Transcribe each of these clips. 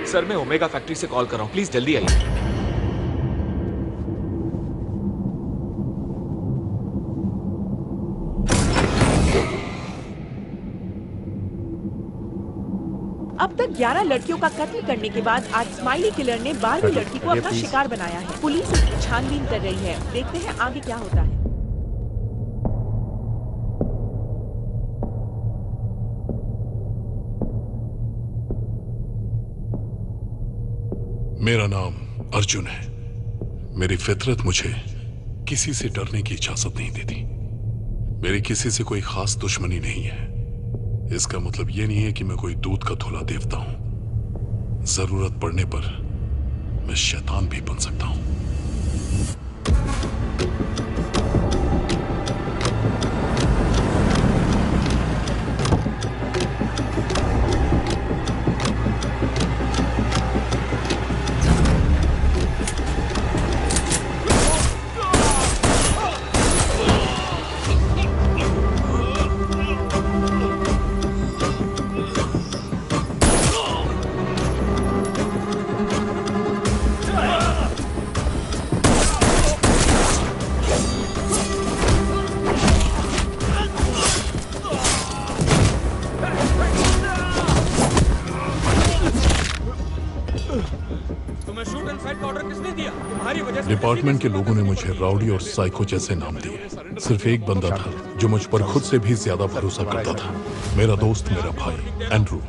Sir मैं omega factory से call कर रहा हूँ, प्लीज जल्दी आइए। अब तक 11 लड़कियों का कत्ल करने के बाद आज स्माइली किलर ने 12वीं लड़की को अपना शिकार बनाया है। पुलिस इसकी छानबीन कर रही है। देखते हैं आगे क्या होता है। मेरा नाम अर्जुन है। मेरी फितरत मुझे किसी से डरने की इजाजत नहीं देती। मेरी किसी से कोई खास दुश्मनी नहीं है। इसका मतलब यह नहीं है कि मैं कोई दूध का धुला देवता हूं। जरूरत पड़ने पर मैं शैतान भी बन सकता हूं। डिपार्टमेंट के लोगों ने मुझे राउडी और साइको जैसे नाम दिए। सिर्फ एक बंदा था जो मुझ पर खुद से भी ज्यादा भरोसा करता था। मेरा दोस्त, मेरा भाई एंड्रू।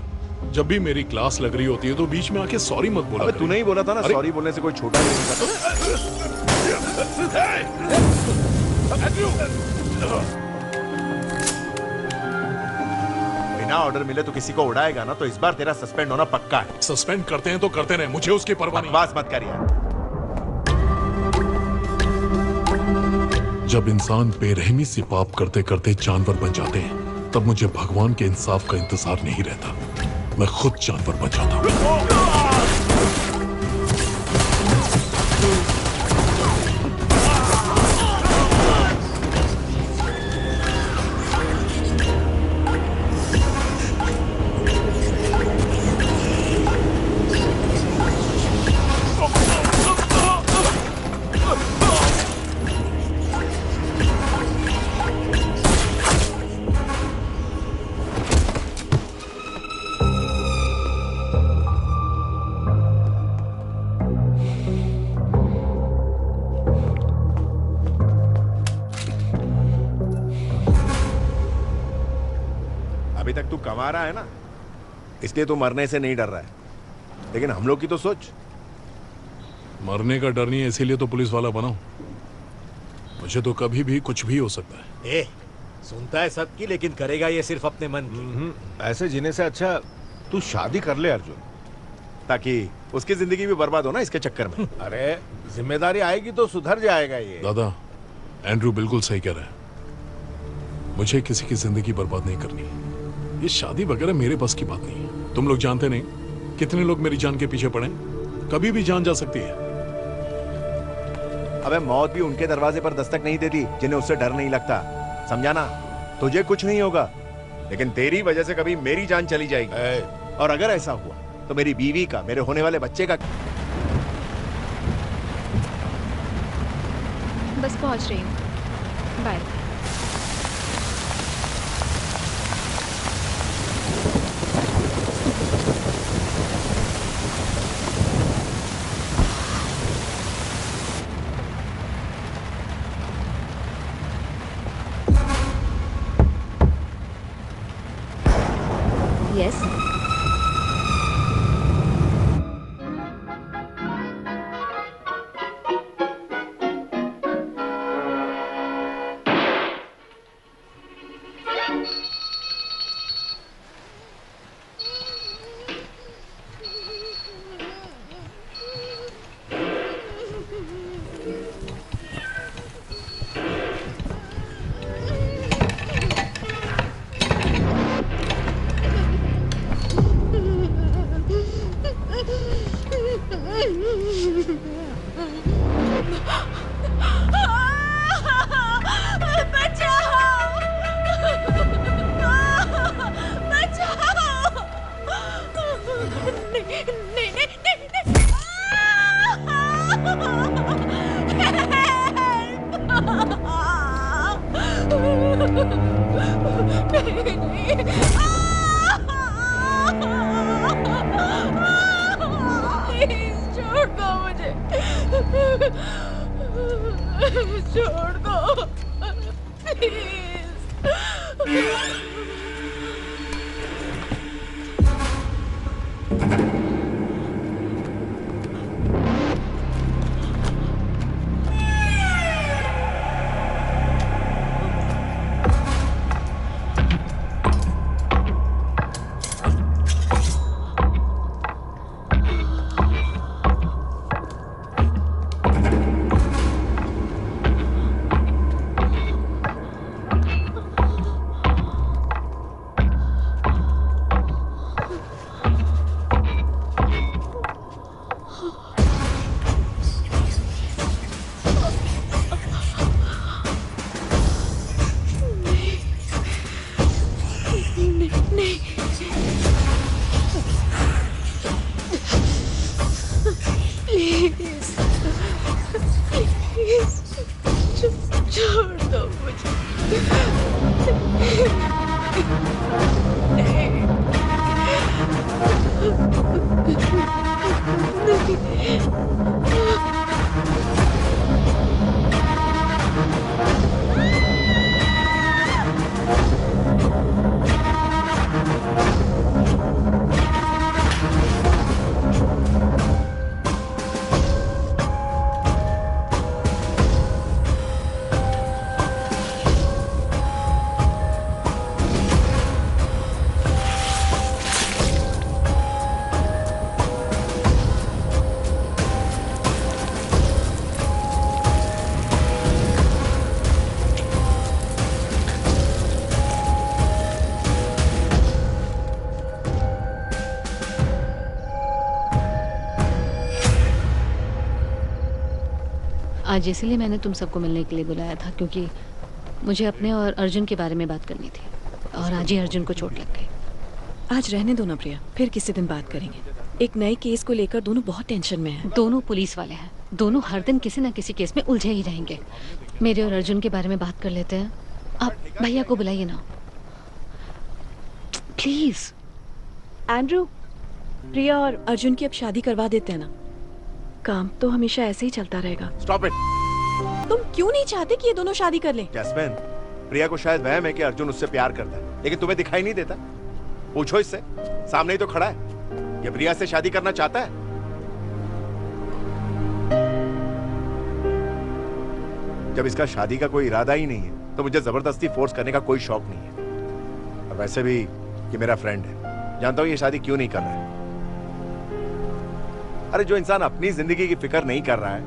जब भी मेरी क्लास लग रही होती है तो बीच में आके सॉरी मत बोला। तूने ही बोला था ना, सॉरी बोलने से कोई छोटा नहीं होता। बिना ऑर्डर मिले तो किसी को उड़ाएगा ना, तो इस बार तेरा सस्पेंड होना पक्का है। सस्पेंड करते हैं तो करते रहे, मुझे उसकी परवाह नहीं। बकवास मत कर यार। जब इंसान बेरहमी से पाप करते करते जानवर बन जाते हैं, तब मुझे भगवान के इंसाफ का इंतजार नहीं रहता। मैं खुद जानवर बन जाता हूं। अभी तक तू कमा रहा है ना, इसलिए तू मरने से नहीं डर रहा है। लेकिन हम लोग की तो सोच। मरने का डर नहीं है, इसीलिए तो पुलिस वाला बना हूं। मुझे तो कभी भी कुछ भी हो सकता है। ए, सुनता है सबकी, लेकिन करेगा ये सिर्फ अपने मन की। ऐसे जीने से अच्छा तू शादी कर ले अर्जुन, ताकि उसकी जिंदगी भी बर्बाद हो ना इसके चक्कर में। अरे जिम्मेदारी आएगी तो सुधर जाएगा ये। दादा, एंड्रू बिल्कुल सही कह रहा है। मुझे किसी की जिंदगी बर्बाद नहीं करनी। ये शादी वगैरह मेरे बस की बात नहीं है। तुम लोग जानते नहीं कितने लोग मेरी जान के पीछे पड़े। कभी भी जान जा सकती है। अबे मौत भी उनके दरवाजे पर दस्तक नहीं देती जिन्हें उससे डर नहीं लगता, समझा ना? तुझे कुछ नहीं होगा, लेकिन तेरी वजह से कभी मेरी जान चली जाएगी। और अगर ऐसा हुआ तो मेरी बीवी का, मेरे होने वाले बच्चे का। बस पहुंच रही हूँ, बाय। Yes. प्लीज छोड़ दो मुझे, छोड़ दो प्लीज। छोड़ दो मुझे। आज इसलिए मैंने तुम सबको मिलने के लिए बुलाया था, क्योंकि मुझे अपने और अर्जुन के बारे में बात करनी थी, और आज ही अर्जुन को चोट लग गई। आज रहने दो ना प्रिया, फिर किसी दिन बात करेंगे। एक नए केस को लेकर दोनों बहुत टेंशन में हैं। दोनों पुलिस वाले हैं, दोनों हर दिन किसी न किसी केस में उलझे ही रहेंगे। मेरे और अर्जुन के बारे में बात कर लेते हैं। आप भैया को बुलाइए ना प्लीज। एंड्रू, प्रिया और अर्जुन की अब शादी करवा देते हैं ना, काम तो हमेशा ऐसे ही चलता रहेगा। Stop it. तुम क्यों नहीं चाहते कि ये दोनों शादी कर लें? जैस्मिन, प्रिया को शायद वहम है कि अर्जुन उससे प्यार करता है, लेकिन तुम्हें दिखाई नहीं देता। पूछो इससे, सामने ही तो खड़ा है। ये प्रिया से शादी करना चाहता है। जब इसका शादी का कोई इरादा ही नहीं है, तो मुझे जबरदस्ती फोर्स करने का कोई शौक नहीं है। और वैसे भी ये मेरा फ्रेंड है, जानता हूं ये शादी क्यों नहीं कर रहा है। अरे जो इंसान अपनी जिंदगी की फिक्र नहीं कर रहा है,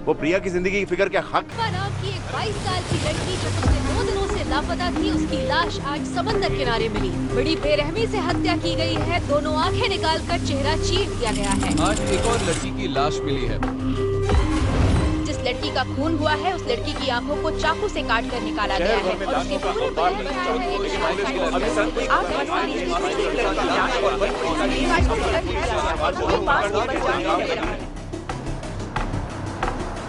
वो प्रिया की जिंदगी की फिक्र क्या हक? नाम की एक 22 साल की लड़की जो पिछले 2 दिनों से लापता थी, उसकी लाश आज समंदर किनारे मिली। बड़ी बेरहमी से हत्या की गई है, दोनों आंखें निकालकर चेहरा चीर दिया गया है। आज एक और लड़की की लाश मिली है। जिस लड़की का खून हुआ है, उस लड़की की आंखों को चाकू से काट कर निकाला गया है और उसके पूरे बदन पर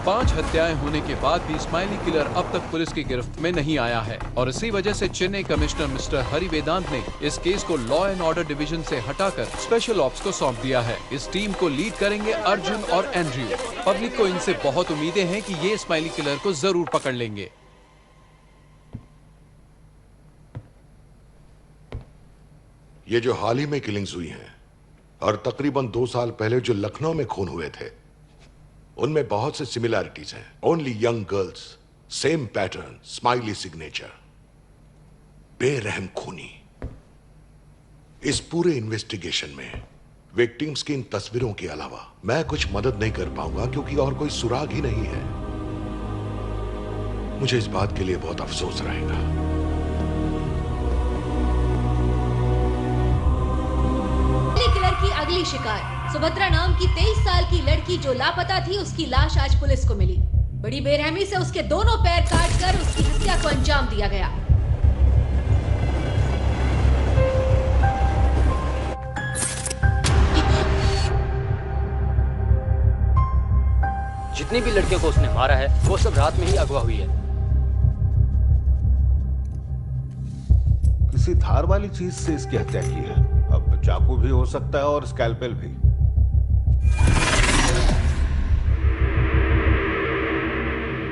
पांच हत्याएं होने के बाद भी स्माइली किलर अब तक पुलिस की गिरफ्त में नहीं आया है, और इसी वजह से चेन्नई कमिश्नर मिस्टर हरि वेदांत ने इस केस को लॉ एंड ऑर्डर डिवीजन से हटाकर स्पेशल ऑप्स को सौंप दिया है। इस टीम को लीड करेंगे अर्जुन और एंड्रयू। पब्लिक को इनसे बहुत उम्मीदें हैं कि ये स्माइली किलर को जरूर पकड़ लेंगे। ये जो हाल ही में किलिंग्स हुई हैं और तकरीबन 2 साल पहले जो लखनऊ में खून हुए थे, उनमें बहुत से सिमिलैरिटीज हैं। Only young girls, same pattern, smiley signature, बेरहम खूनी। इस पूरे इन्वेस्टिगेशन में विक्टिम्स की इन तस्वीरों के अलावा मैं कुछ मदद नहीं कर पाऊंगा, क्योंकि और कोई सुराग ही नहीं है। मुझे इस बात के लिए बहुत अफसोस रहेगा। किलर की अगली शिकार सुभद्रा नाम की 23 साल की लड़की जो लापता थी, उसकी लाश आज पुलिस को मिली। बड़ी बेरहमी से उसके दोनों पैर काटकर उसकी हत्या को अंजाम दिया गया। जितनी भी लड़कियों को उसने मारा है, वो सब रात में ही अगवा हुई है। किसी धार वाली चीज से इसकी हत्या की है। अब चाकू भी हो सकता है और स्कैल्पेल भी।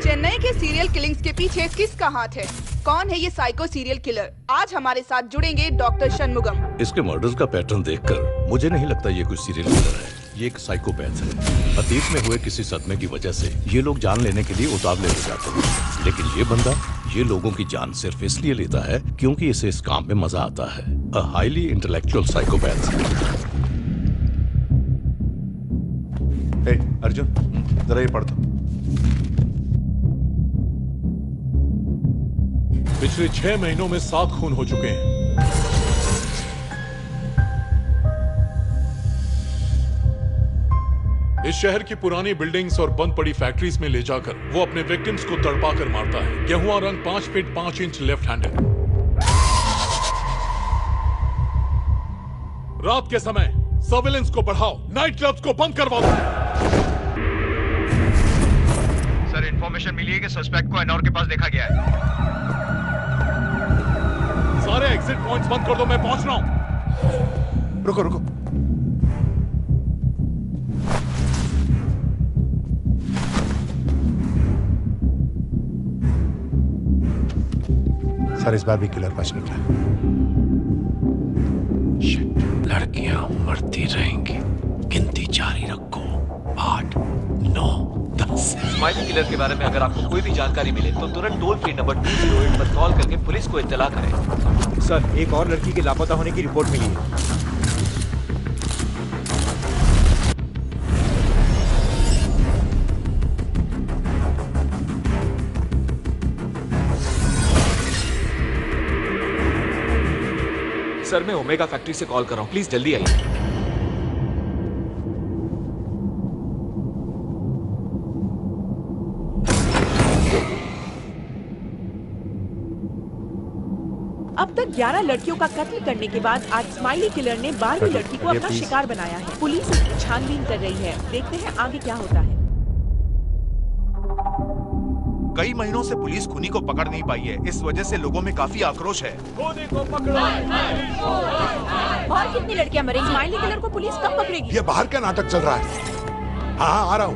चेन्नई के सीरियल किलिंग्स के पीछे किसका हाथ है? कौन है ये साइको सीरियल किलर? आज हमारे साथ जुड़ेंगे डॉक्टर शनमुगम। इसके मर्डर्स का पैटर्न देखकर मुझे नहीं लगता ये कोई सीरियल किलर है। ये एक साइकोपैथ है। अतीत में हुए किसी सदमे की वजह से ये लोग जान लेने के लिए उतावले हो जाते हैं, लेकिन ये बंदा ये लोगों की जान सिर्फ इसलिए लेता है क्योंकि इसे इस काम में मजा आता है। A highly intellectual psychopath. Arjun, जरा ये पढ़ दो। पिछले 6 महीनों में 7 खून हो चुके हैं। इस शहर की पुरानी बिल्डिंग्स और बंद पड़ी फैक्ट्रीज में ले जाकर वो अपने विक्टिम्स को तड़पा कर मारता है। गेहुआ रंग 5 फीट 5 इंच लेफ्ट हैंडेड। रात के समय सर्विलेंस को बढ़ाओ, नाइट क्लब्स को बंद करवा दो। सर, इंफॉर्मेशन मिली है कि सस्पेक्ट को एनोर के पास देखा गया है। सारे एग्जिट पॉइंट्स बंद कर दो, मैं पहुंच रहा हूं। रुको रुको, सर इस बार भी किलर बच निकला। लड़कियां मरती रहेंगी, गिनती जारी रखो। 8, 9, 10। स्माइली किलर के बारे में अगर आपको कोई भी जानकारी मिले तो तुरंत टोल फ्री नंबर 208 पर कॉल करके पुलिस को इत्तला करें। सर, एक और लड़की के लापता होने की रिपोर्ट मिली है। सर, मैं ओमेगा फैक्ट्री से कॉल कर रहा हूं, प्लीज जल्दी आइए। अब तक 11 लड़कियों का कत्ल करने के बाद आज स्माइली किलर ने 12वीं लड़की को अपना शिकार बनाया है। पुलिस इसकी छानबीन कर रही है। देखते हैं आगे क्या होता है। कई महीनों से पुलिस खूनी को पकड़ नहीं पाई है। इस वजह से लोगों में काफी आक्रोश है। खूनी को पकड़ो। और कितनी लड़कियां मरेंगी? स्माइली किलर को पुलिस कब पकड़ेगी? ये बाहर क्या नाटक चल रहा है? हाँ, आ रहा हूं।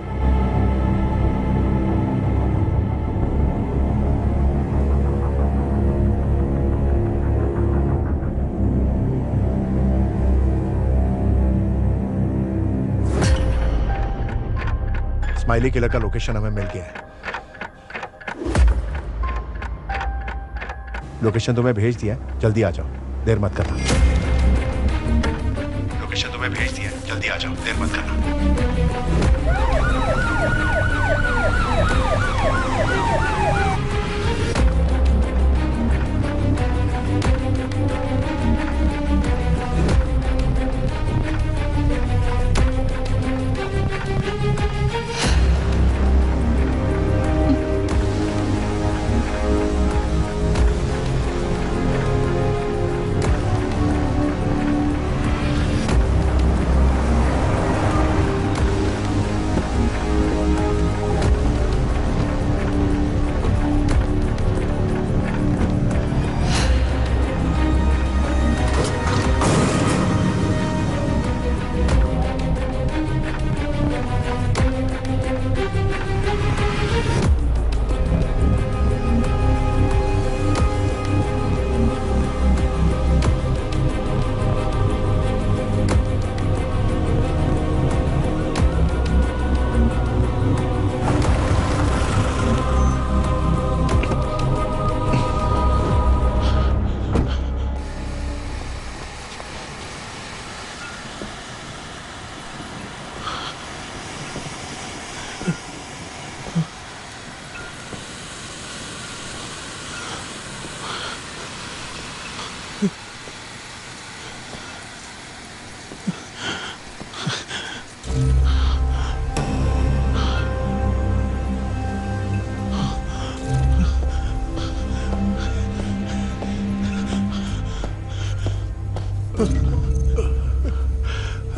स्माइली किलर का लोकेशन हमें मिल गया है। लोकेशन तुम्हें भेज दिया, जल्दी आ जाओ, देर मत करना। लोकेशन तुम्हें भेज दिया, जल्दी आ जाओ, देर मत करना।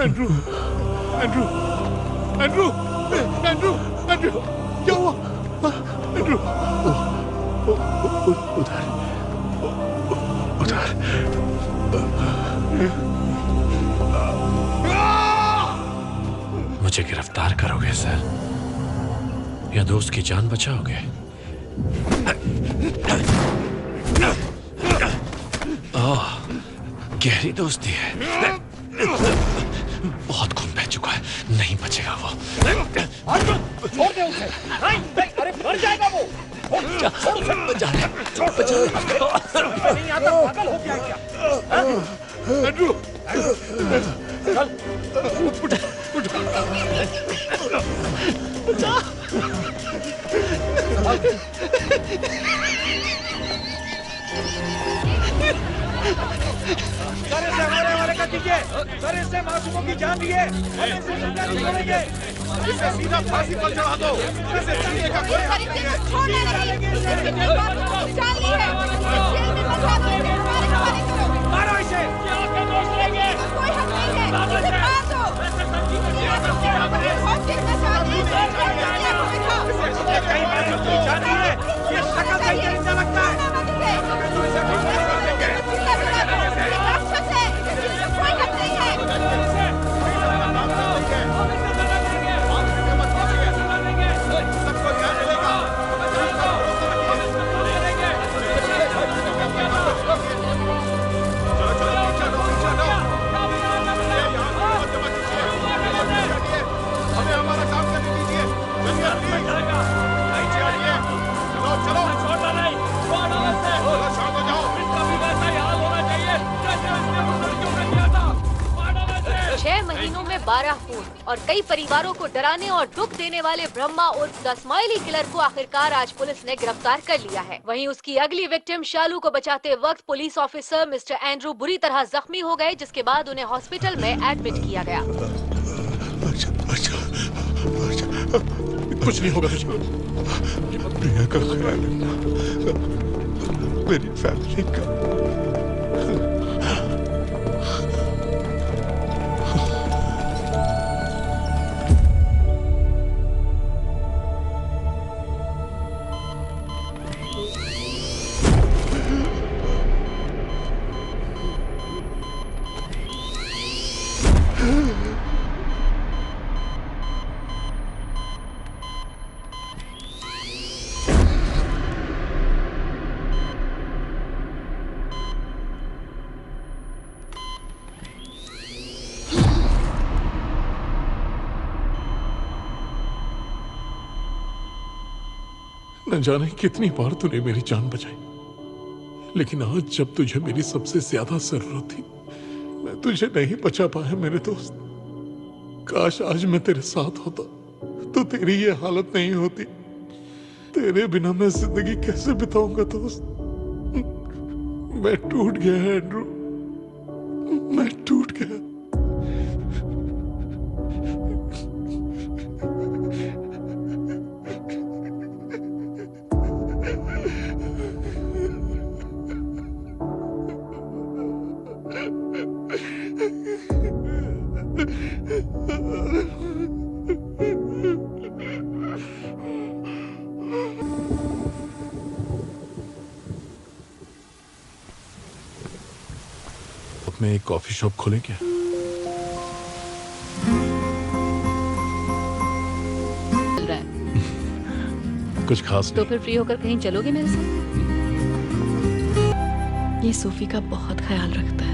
Andrew, Andrew, Andrew, Andrew, Andrew, क्या हुआ? एंड्रू, उधर, उधर। मुझे गिरफ्तार करोगे सर, या दोस्त की जान बचाओगे? ओह, गहरी दोस्ती है। बहुत खून बह चुका है, नहीं बचेगा वो। छोड़ दे उसे। अरे मर जाएगा वो। छोड़ उसे। बचा ले, नहीं आता, पागल हो गया क्या? एंड्रू, सर इसे हमारे वाले कर दीजिए। सर इससे मासूमों की जान लिए। हम इसे जिंदा नहीं छोड़ेंगे। इसे सीधा फांसी पर चढ़ा दो। इसे जीने का कोई हक नहीं है। मारो इसे। कोई हक नहीं है, इसे मार दो। कहीं मासूम की जान ली है। ये शक्ल से ही ऐसा लगता है। हमें हमारा काम करने दीजिए। चलो छोड़ना नहीं। शांत हो जाओ। इसका भी वैसा ही हाल होना चाहिए जैसे उसने उन लड़कियों ने किया था। 6 महीनों में 12 खून और कई परिवारों को डराने और दुख देने वाले ब्रह्मा उर्फ द स्माइली किलर को आखिरकार आज पुलिस ने गिरफ्तार कर लिया है। वहीं उसकी अगली विक्टिम शालू को बचाते वक्त पुलिस ऑफिसर मिस्टर एंड्रू बुरी तरह जख्मी हो गए, जिसके बाद उन्हें हॉस्पिटल में एडमिट किया गया। कुछ नहीं होगा तुझे। प्रिया का ख्याल रखना, मेरी फैमिली का। न जाने कितनी बार तूने मेरी जान बचाई, लेकिन आज जब तुझे मेरी सबसे ज्यादा जरूरत थी, मैं तुझे नहीं बचा पाया मेरे दोस्त। काश आज मैं तेरे साथ होता तो तेरी ये हालत नहीं होती। तेरे बिना मैं जिंदगी कैसे बिताऊंगा दोस्त? मैं टूट गया एंड्रू, मैं टूट गया। में एक कॉफी शॉप खोलें क्या? चल रहा है। कुछ खास तो फिर फ्री होकर कहीं चलोगे मेरे साथ? ये सोफी का बहुत ख्याल रखता है।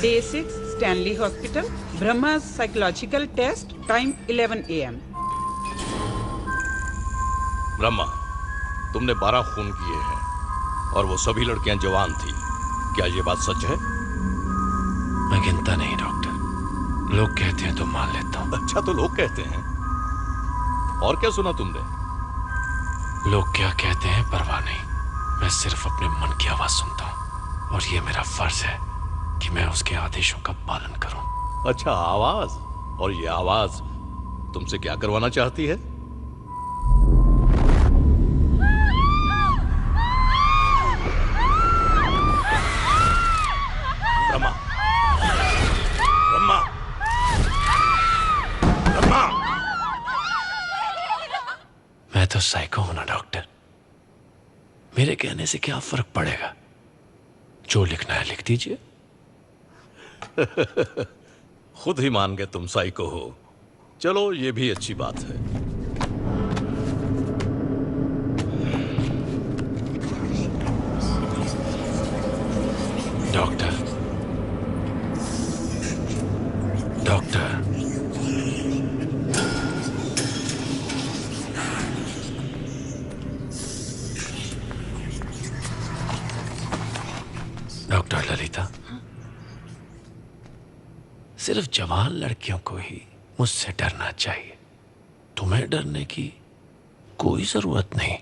Day 6, Stanley Hospital. Brahma's psychological test. Time 11 AM. Brahma, तुमने 12 खून किए हैं और वो सभी लड़कियां जवान थी। क्या ये बात सच है? मैं गिनता नहीं डॉक्टर, लोग कहते हैं तो मान लेता हूँ। अच्छा, तो लोग कहते हैं। और क्या सुना तुमने? लोग क्या कहते हैं परवाह नहीं, मैं सिर्फ अपने मन की आवाज सुनता हूँ और ये मेरा फर्ज है कि मैं उसके आदेशों का पालन करूं। अच्छा, आवाज? और ये आवाज तुमसे क्या करवाना चाहती है? ब्रह्मा, ब्रह्मा, ब्रह्मा! मैं तो साइको हूं ना डॉक्टर, मेरे कहने से क्या फर्क पड़ेगा? जो लिखना है लिख दीजिए। खुद ही मान गए तुम साइको हो। चलो, ये भी अच्छी बात है। डॉक्टर, डॉक्टर, डॉक्टर ललिता, सिर्फ जवान लड़कियों को ही मुझसे डरना चाहिए, तुम्हें डरने की कोई जरूरत नहीं।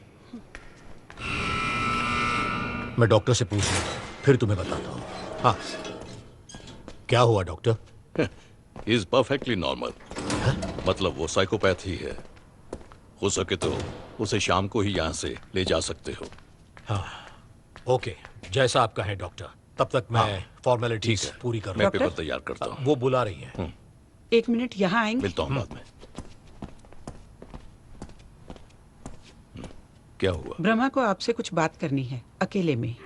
मैं डॉक्टर से पूछ लूंगा, फिर तुम्हें बताता हूँ। हाँ, क्या हुआ डॉक्टर? Is perfectly normal. मतलब वो साइकोपैथ ही है। हो सके तो उसे शाम को ही यहाँ से ले जा सकते हो। हाँ, ओके, जैसा आप कहें डॉक्टर। तब तक मैं फॉर्मेलिटीज पूरी कर रहा हूँ। मैं पेपर तैयार करता हूँ। वो बुला रही हैं। 1 मिनट यहाँ आएंगे? मिलता हूँ बाद में। क्या हुआ? ब्रह्मा को आपसे कुछ बात करनी है, अकेले में।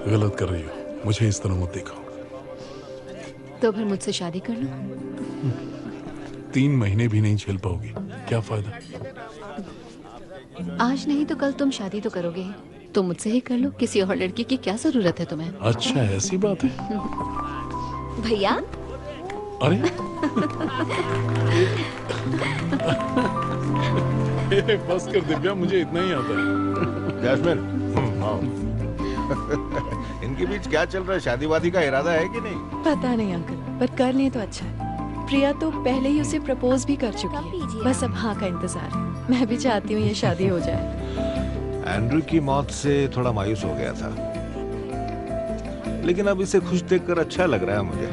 गलत कर रही हो, मुझे इस तरह मत देखो। तो फिर मुझसे शादी कर लो। 3 महीने भी नहीं झेल पाओगी, क्या फायदा? आज नहीं तो कल तुम शादी तो करोगे ही, तो मुझसे ही कर लो। किसी और लड़की की क्या जरूरत है तुम्हें? अच्छा, ऐसी बात है। भैया, अरे बस कर दिव्या, मुझे इतना ही आता है। जैस्मिन, इनके बीच क्या चल रहा है? शादी वादी का इरादा है कि नहीं? पता नहीं अंकल, पर कर लें तो अच्छा है। प्रिया तो पहले ही उसे प्रपोज भी कर चुकी है, बस अब हाँ का इंतजार है। मैं भी चाहती हूँ ये शादी हो जाए। एंड्रू की मौत से थोड़ा मायूस हो गया था, लेकिन अब इसे खुश देखकर अच्छा लग रहा है मुझे।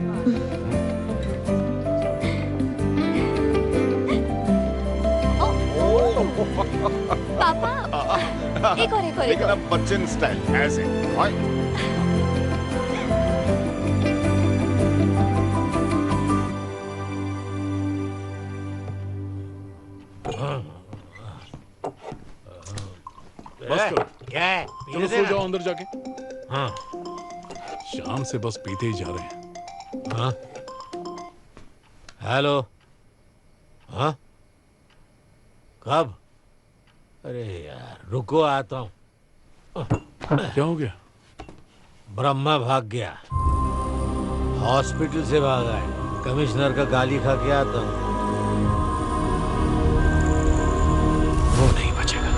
पापा, एक और लेकिन अब बच्चन स्टाइल ऐसे। बस करो। क्या है? चलो सो जाओ अंदर जाके। हाँ, शाम से बस पीते ही जा रहे हैं। हाँ, हेलो। हाँ, कब? अरे यार, रुको, आता हूँ। क्या हो गया? ब्रह्मा भाग गया, हॉस्पिटल से भागा है। कमिश्नर का गाली खा के आता हूँ। वो नहीं बचेगा।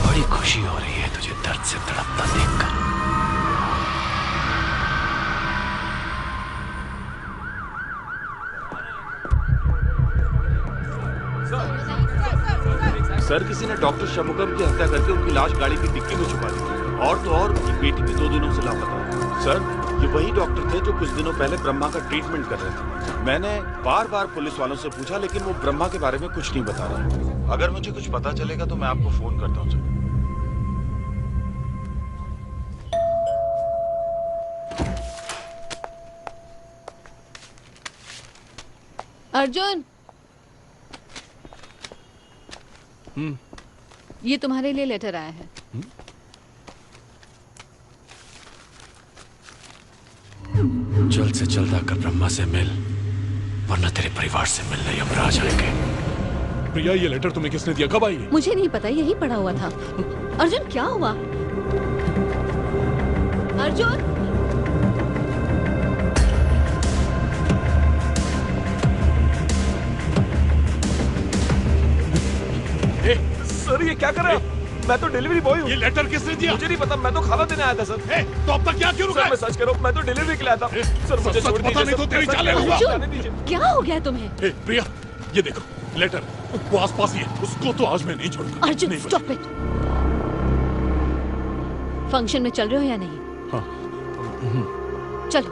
बड़ी खुशी हो रही है तुझे दर्द से तड़पता देखकर। सर, किसी ने डॉक्टर शमुगम की हत्या करके उनकी लाश गाड़ी की डिक्की में छुपा दी। और तो और उनकी बेटी भी 2 दिनों से लापता है। सर, ये वही डॉक्टर थे जो कुछ दिनों पहले ब्रह्मा का ट्रीटमेंट कर रहे थे। मैंने बार बार पुलिस वालों से पूछा, लेकिन वो ब्रह्मा के बारे में कुछ नहीं बता रहे। अगर मुझे कुछ पता चलेगा तो मैं आपको फोन करता हूँ सर। अर्जुन, ये तुम्हारे लिए लेटर आया है। जल्द से जल्द आकर ब्रह्मा से मिल, वरना तेरे परिवार से मिलने यमराज आएंगे। प्रिया, ये लेटर तुम्हें किसने दिया? कब आई? मुझे नहीं पता, यही पड़ा हुआ था। अर्जुन, क्या हुआ? अर्जुन, सर, ये क्या कर रहे हो? मैं तो डिलीवरी बॉय हूँ। ये लेटर किसने दिया? मुझे नहीं पता, मैं तो खाना देने आया था सर। तो अब तक क्या क्यों रुका? मैं सच कह रहा हूँ, मैं तो डिलीवरी के लिए आया था। सर मुझे छोड़ दीजिए। पता नहीं तो तेरी जान ले लूंगा। क्या हो गया तुम्हें? प्रिया, ये देखो लेटर, वो आसपास ही है, उसको तो आज मैं नहीं छोड़ूंगा। Arjun stop it. फंक्शन में चल रहे हो या नहीं? हाँ। चलो।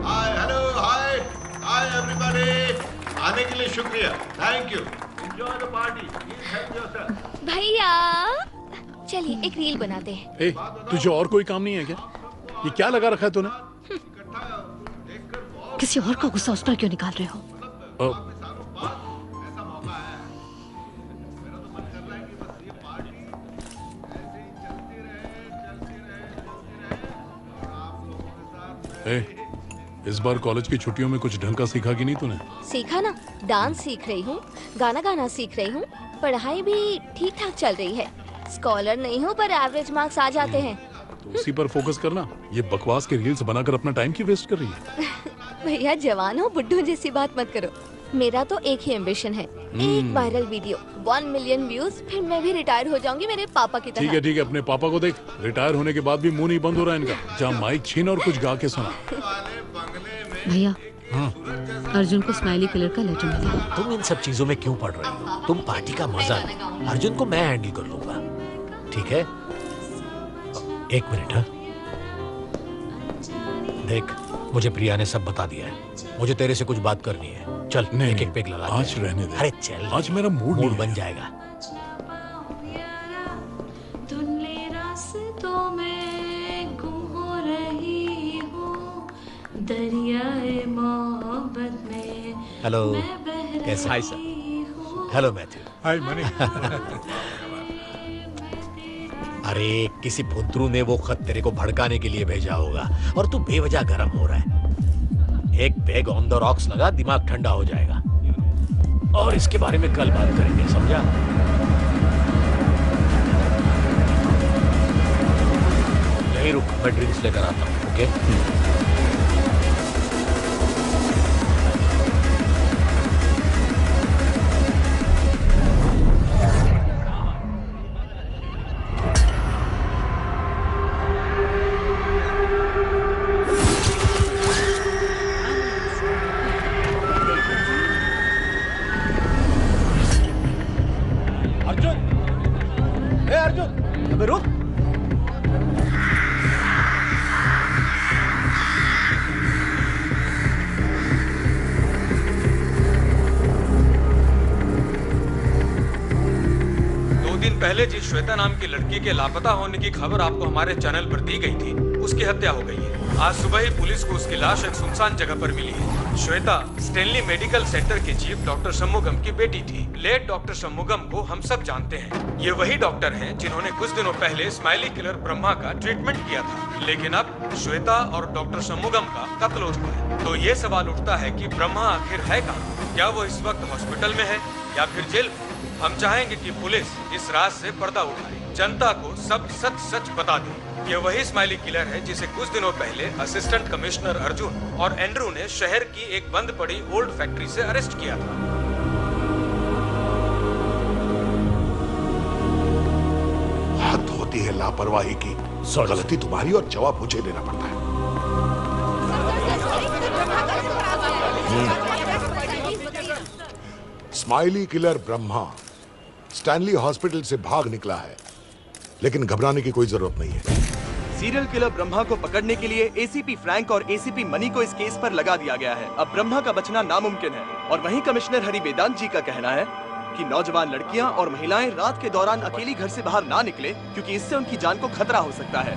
हाय एवरीबॉडी, आने के लिए शुक्रिया, thank you, enjoy the party, please help yourself. भैया चलिए एक रील बनाते हैं। ए, तुझे और कोई काम नहीं है क्या? ये क्या लगा रखा है तूने? किसी और का गुस्सा उस पर क्यों निकाल रहे हो? इस बार कॉलेज की छुट्टियों में कुछ ढंग का सीखा कि नहीं तूने? सीखा ना, डांस सीख रही हूँ, गाना गाना सीख रही हूँ, पढ़ाई भी ठीक ठाक चल रही है। स्कॉलर नहीं हूँ पर एवरेज मार्क्स आ जाते हैं। तो उसी पर फोकस करना। ये बकवास के रील्स बनाकर अपना टाइम क्यों वेस्ट कर रही है? भैया जवान हो, बुड्ढू जैसी बात मत करो। मेरा तो एक ही एम्बिशन है, एक वायरल वीडियो, 1 मिलियन व्यूज, फिर मैं भी रिटायर हो जाऊंगी मेरे पापा की तरह। ठीक है, अपने पापा को देख, रिटायर होने के बाद भी मुंह नहीं बंद हो रहा है इनका। जा माइक छीन और कुछ गा के सुना। भैया, अर्जुन को स्माइली किलर का लेटर मिला। तुम इन सब चीजों में क्यों पड़ रही हो? तुम पार्टी का मजा लो, अर्जुन को मैं हैंडल कर लूंगा, ठीक है? एक मिनट। हाँ, देख, मुझे प्रिया ने सब बता दिया है। मुझे तेरे से कुछ बात करनी है। चल, एक पेग लगा। आज रहने दे। अरे चल, आज मेरा मूड बन जाएगा। हेलो, कैसे? Hi sir. Hello Matthew. Hi Mani. अरे किसी फुद्रू ने वो खत तेरे को भड़काने के लिए भेजा होगा और तू बेवजह गर्म हो रहा है। एक पेग ऑन द रॉक्स लगा, दिमाग ठंडा हो जाएगा। और इसके बारे में कल बात करेंगे, समझा? यहीं रुक, मैं ड्रिंक्स लेकर आता हूँ। ओके? पहले जिस श्वेता नाम की लड़की के लापता होने की खबर आपको हमारे चैनल पर दी गई थी, उसकी हत्या हो गई है। आज सुबह ही पुलिस को उसकी लाश एक सुनसान जगह पर मिली है। श्वेता स्टेनली मेडिकल सेंटर के चीफ डॉक्टर शंमुगम की बेटी थी। लेट डॉक्टर शंमुगम को हम सब जानते हैं। ये वही डॉक्टर हैं जिन्होंने कुछ दिनों पहले स्माइली किलर ब्रह्मा का ट्रीटमेंट किया था। लेकिन अब श्वेता और डॉक्टर शंमुगम का कत्ल हो चुका है। तो ये सवाल उठता है कि ब्रह्मा आखिर है कहाँ? क्या वो इस वक्त हॉस्पिटल में है या फिर जेल में? हम चाहेंगे कि पुलिस इस राज से पर्दा उठाए, जनता को सब सच सच बता दे। ये वही स्माइली किलर है जिसे कुछ दिनों पहले असिस्टेंट कमिश्नर अर्जुन और एंड्रू ने शहर की एक बंद पड़ी ओल्ड फैक्ट्री से अरेस्ट किया था। हद होती है लापरवाही की। गलती तुम्हारी और जवाब मुझे देना पड़ता है। Smiley killer Brahma Stanley hospital से भाग निकला है, लेकिन घबराने की कोई जरूरत नहीं है। सीरियल किलर ब्रह्मा को पकड़ने के लिए एसीपी फ्रैंक और एसीपी मनी को इस केस पर लगा दिया गया है। अब ब्रह्मा का बचना नामुमकिन है। और वहीं कमिश्नर हरि वेदांत जी का कहना है कि नौजवान लड़कियां और महिलाएं रात के दौरान अकेली घर से बाहर ना निकले, क्योंकि इससे उनकी जान को खतरा हो सकता है।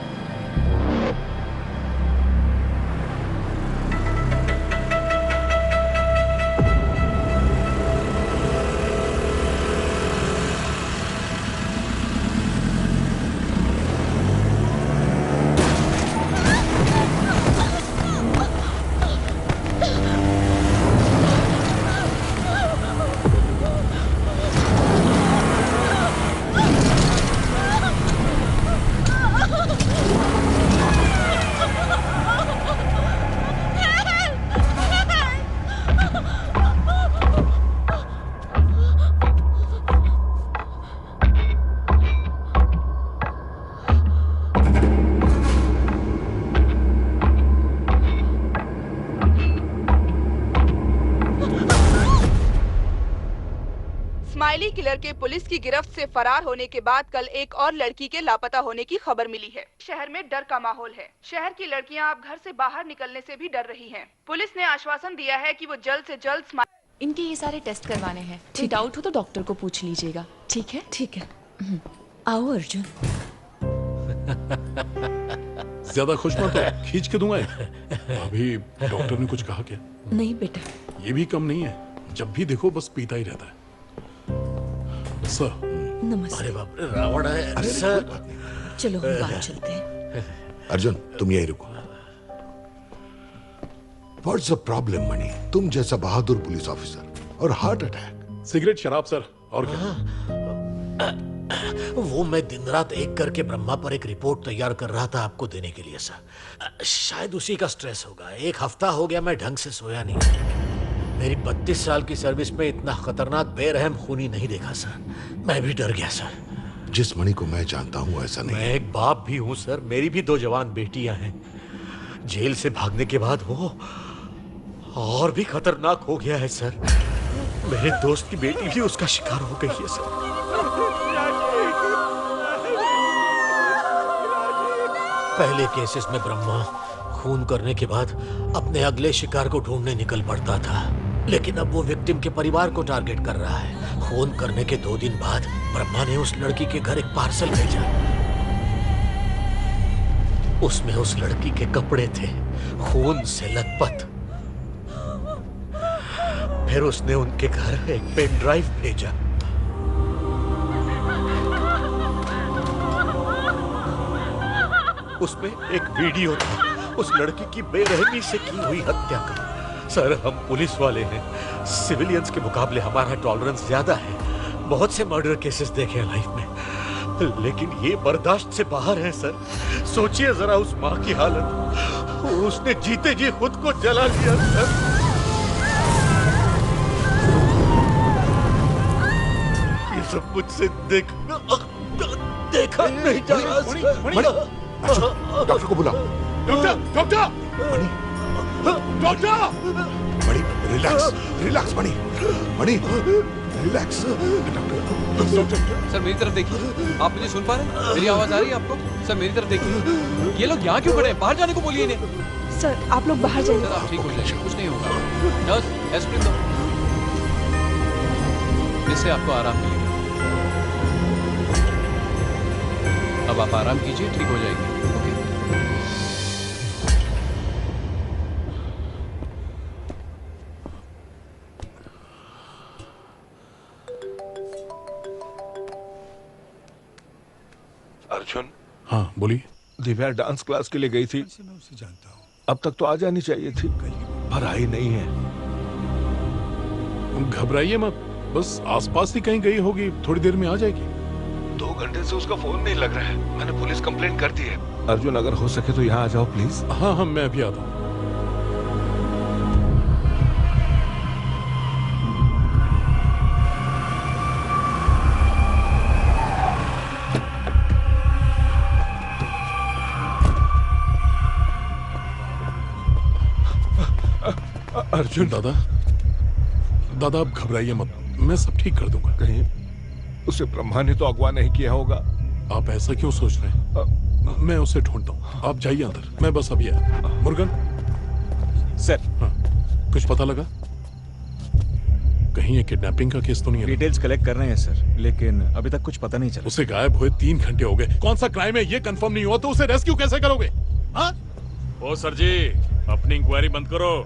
स्माइली किलर के पुलिस की गिरफ्त से फरार होने के बाद कल एक और लड़की के लापता होने की खबर मिली है। शहर में डर का माहौल है। शहर की लड़कियां अब घर से बाहर निकलने से भी डर रही हैं। पुलिस ने आश्वासन दिया है कि वो जल्द से जल्द इनके ये सारे टेस्ट करवाने हैं। ठीक डाउट हो तो डॉक्टर को पूछ लीजिएगा। ठीक है? ठीक है। आओ अर्जुन। ज्यादा खुश मत हो, खींच के दूंगा। अभी डॉक्टर ने कुछ कहा क्या? नहीं बेटा। ये भी कम नहीं है, जब भी देखो बस पीता ही रहता है। सर। नमस्ते। अरे बाप रे, रावण है। अरे सर, चलो हम बाहर चलते हैं। अर्जुन, तुम यही रुको। What's the problem, मणि? तुम जैसा बहादुर पुलिस ऑफिसर और हार्ट अटैक। सिगरेट, शराब सर, और क्या? वो मैं दिन रात एक करके ब्रह्मा पर एक रिपोर्ट तैयार कर रहा था आपको देने के लिए सर। शायद उसी का स्ट्रेस होगा। एक हफ्ता हो गया मैं ढंग से सोया नहीं। मेरी 32 साल की सर्विस में इतना खतरनाक बेरहम खूनी नहीं देखा सर। मैं भी डर गया सर। जिस मणि को मैं जानता हूँ ऐसा नहीं। मैं एक बाप भी हूँ सर। मेरी भी 2 जवान बेटियां हैं। जेल से भागने के बाद वो और भी खतरनाक हो गया है सर। मेरे दोस्त की बेटी भी उसका शिकार हो गई है सर। पहले केसेस में ब्रह्मा खून करने के बाद अपने अगले शिकार को ढूंढने निकल पड़ता था, लेकिन अब वो विक्टिम के परिवार को टारगेट कर रहा है। खून करने के 2 दिन बाद ब्रह्मा ने उस लड़की के घर एक पार्सल भेजा। उसमें उस लड़की के कपड़े थे, खून से लथपथ। फिर उसने उनके घर एक पेन ड्राइव भेजा। उसमें एक वीडियो था उस लड़की की बेरहमी से की हुई हत्या का। सर, हम पुलिस वाले हैं। सिविलियंस के मुकाबले हमारा टॉलरेंस ज्यादा है। बहुत से मर्डर केसेस देखे हैं लाइफ में, लेकिन ये बर्दाश्त से बाहर है सर। सोचिए जरा उस माँ की हालत। उसने जीते जी खुद को जला लिया सर। ये सब मुझसे देखा नहीं जा रहा। डॉक्टर को बुला। Doctor, doctor, doctor. Mani, relax, relax Mani, Mani, relax. Sir मेरी तरफ देखिए। आप मुझे सुन पा रहे हैं? मेरी आवाज आ रही है आपको? सर मेरी तरफ देखिए। ये लोग यहाँ क्यों खड़े हैं? बाहर जाने को बोलिए इन्हें। सर आप लोग बाहर जाइए। सर आप ठीक हो जाइए, कुछ नहीं होगा। नर्स, एस्प्रिन दो। इससे आपको आराम मिलेगा। अब आप आराम कीजिए, ठीक हो जाएगी। ओके। अर्जुन। हाँ बोलिए। दिव्या डांस क्लास के लिए गई थी। मैं उसे जानता हूँ। अब तक तो आ जानी चाहिए थी, पर आई नहीं है। घबराइए मत, बस आसपास ही कहीं गई होगी, थोड़ी देर में आ जाएगी। 2 घंटे से उसका फोन नहीं लग रहा है। मैंने पुलिस कंप्लेंट कर दी है। अर्जुन, अगर हो सके तो यहाँ आ जाओ प्लीज। हाँ हाँ, मैं अभी आता हूँ। अर्जुन। दादा, दादा आप घबराइए मत, मैं सब ठीक कर दूंगा। कहीं उसे ब्रह्मा ने तो अगवा नहीं किया होगा। आप ऐसा क्यों सोच रहे हैं? मैं उसे ढूंढता हूँ, आप जाइए अंदर, मैं बस अभी आया। मुर्गन। सर। हाँ, कुछ पता लगा? कहीं ये किडनैपिंग का केस तो नहीं है? डिटेल्स कलेक्ट कर रहे हैं सर, लेकिन अभी तक कुछ पता नहीं चला। उसे गायब हुए 3 घंटे हो गए। कौन सा क्राइम है ये कंफर्म नहीं हुआ तो उसे रेस्क्यू कैसे करोगे? हाँ? ओ सर जी, अपनी इंक्वायरी बंद करो।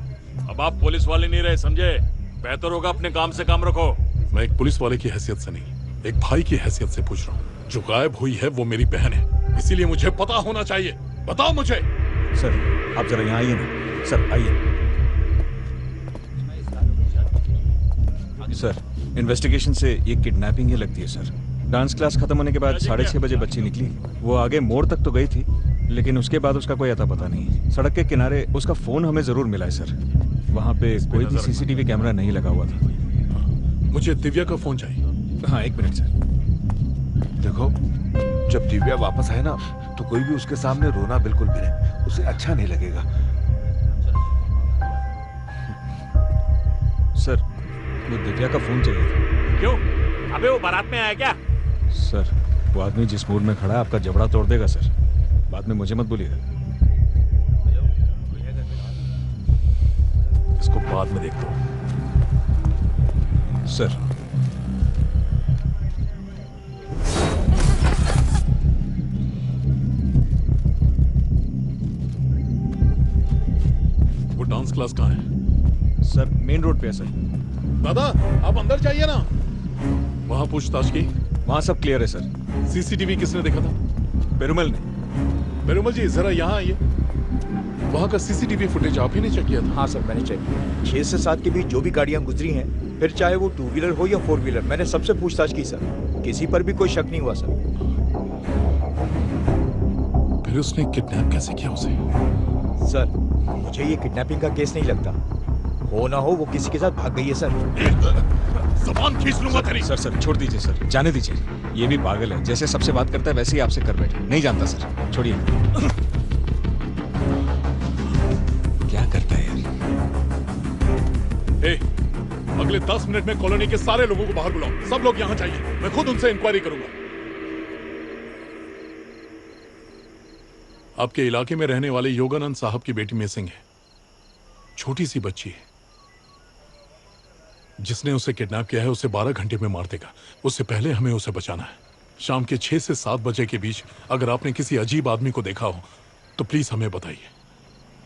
अब आप पुलिस वाले नहीं रहे, समझे? बेहतर होगा अपने काम से काम रखो। मैं एक पुलिस वाले की हैसियत से नहीं, एक भाई की हैसियत से पूछ रहा हूँ। जो गायब हुई है वो मेरी बहन है, इसीलिए मुझे पता होना चाहिए। बताओ मुझे। सर आप जरा यहाँ आइए ना। सर आइए। सर इन्वेस्टिगेशन से ये किडनैपिंग ही लगती है सर। डांस क्लास खत्म होने के बाद 6:30 बजे बच्ची निकली। वो आगे मोड़ तक तो गई थी, लेकिन उसके बाद उसका कोई अता पता नहीं। सड़क के किनारे उसका फोन हमें जरूर मिला है सर। वहाँ पे कोई भी सीसीटीवी कैमरा नहीं लगा हुआ था। मुझे दिव्या का फोन चाहिए। हाँ 1 मिनट सर। देखो, जब दिव्या वापस आए ना तो कोई भी उसके सामने रोना बिल्कुल भी नहीं, उसे अच्छा नहीं लगेगा। सर वो दिव्या का फोन चाहिए था। क्यों? अबे वो बारात में आया क्या? सर वो आदमी जिस मूड में खड़ा है आपका जबड़ा तोड़ देगा सर। बाद में मुझे मत बोलिएगा। इसको बाद में देखता हूँ सर। वो डांस क्लास कहाँ है? सर मेन रोड पे है सर। दादा आप अंदर जाइए ना। वहां पूछताछ की? वहां सब क्लियर है सर। सीसीटीवी किसने देखा था? पेरुमल ने। पेरुमल जी जरा यहाँ आइए। वहां का सीसीटीवी फुटेज आप ही ने चेक किया था? हाँ सर मैंने चेक किया। 6 से 7 के बीच जो भी गाड़ियां गुजरी हैं, फिर चाहे वो 2 व्हीलर हो या 4 व्हीलर, मैंने सबसे पूछताछ की सर। किसी पर भी कोई शक नहीं हुआ सर। फिर उसने किडनैप कैसे किया उसे? सर मुझे ये किडनैपिंग का केस नहीं लगता। हो ना हो वो किसी के साथ भाग गई है सर। ज़बान खींच लूंगा तेरी। सर छोड़ दीजिए सर, जाने दीजिए। ये भी पागल है, जैसे सबसे बात करता है वैसे ही आपसे कर बैठे। नहीं जानता सर, छोड़िए। क्या करता है यार? अगले 10 मिनट में कॉलोनी के सारे लोगों को बाहर बुलाओ। सब लोग यहाँ चाहिए, मैं खुद उनसे इंक्वायरी करूंगा। आपके इलाके में रहने वाले योगानंद साहब की बेटी मिसिंग है। छोटी सी बच्ची है। जिसने उसे किडनैप किया है उसे 12 घंटे में मार देगा। उससे पहले हमें उसे बचाना है। शाम के 6 से 7 बजे के बीच अगर आपने किसी अजीब आदमी को देखा हो तो प्लीज हमें बताइए,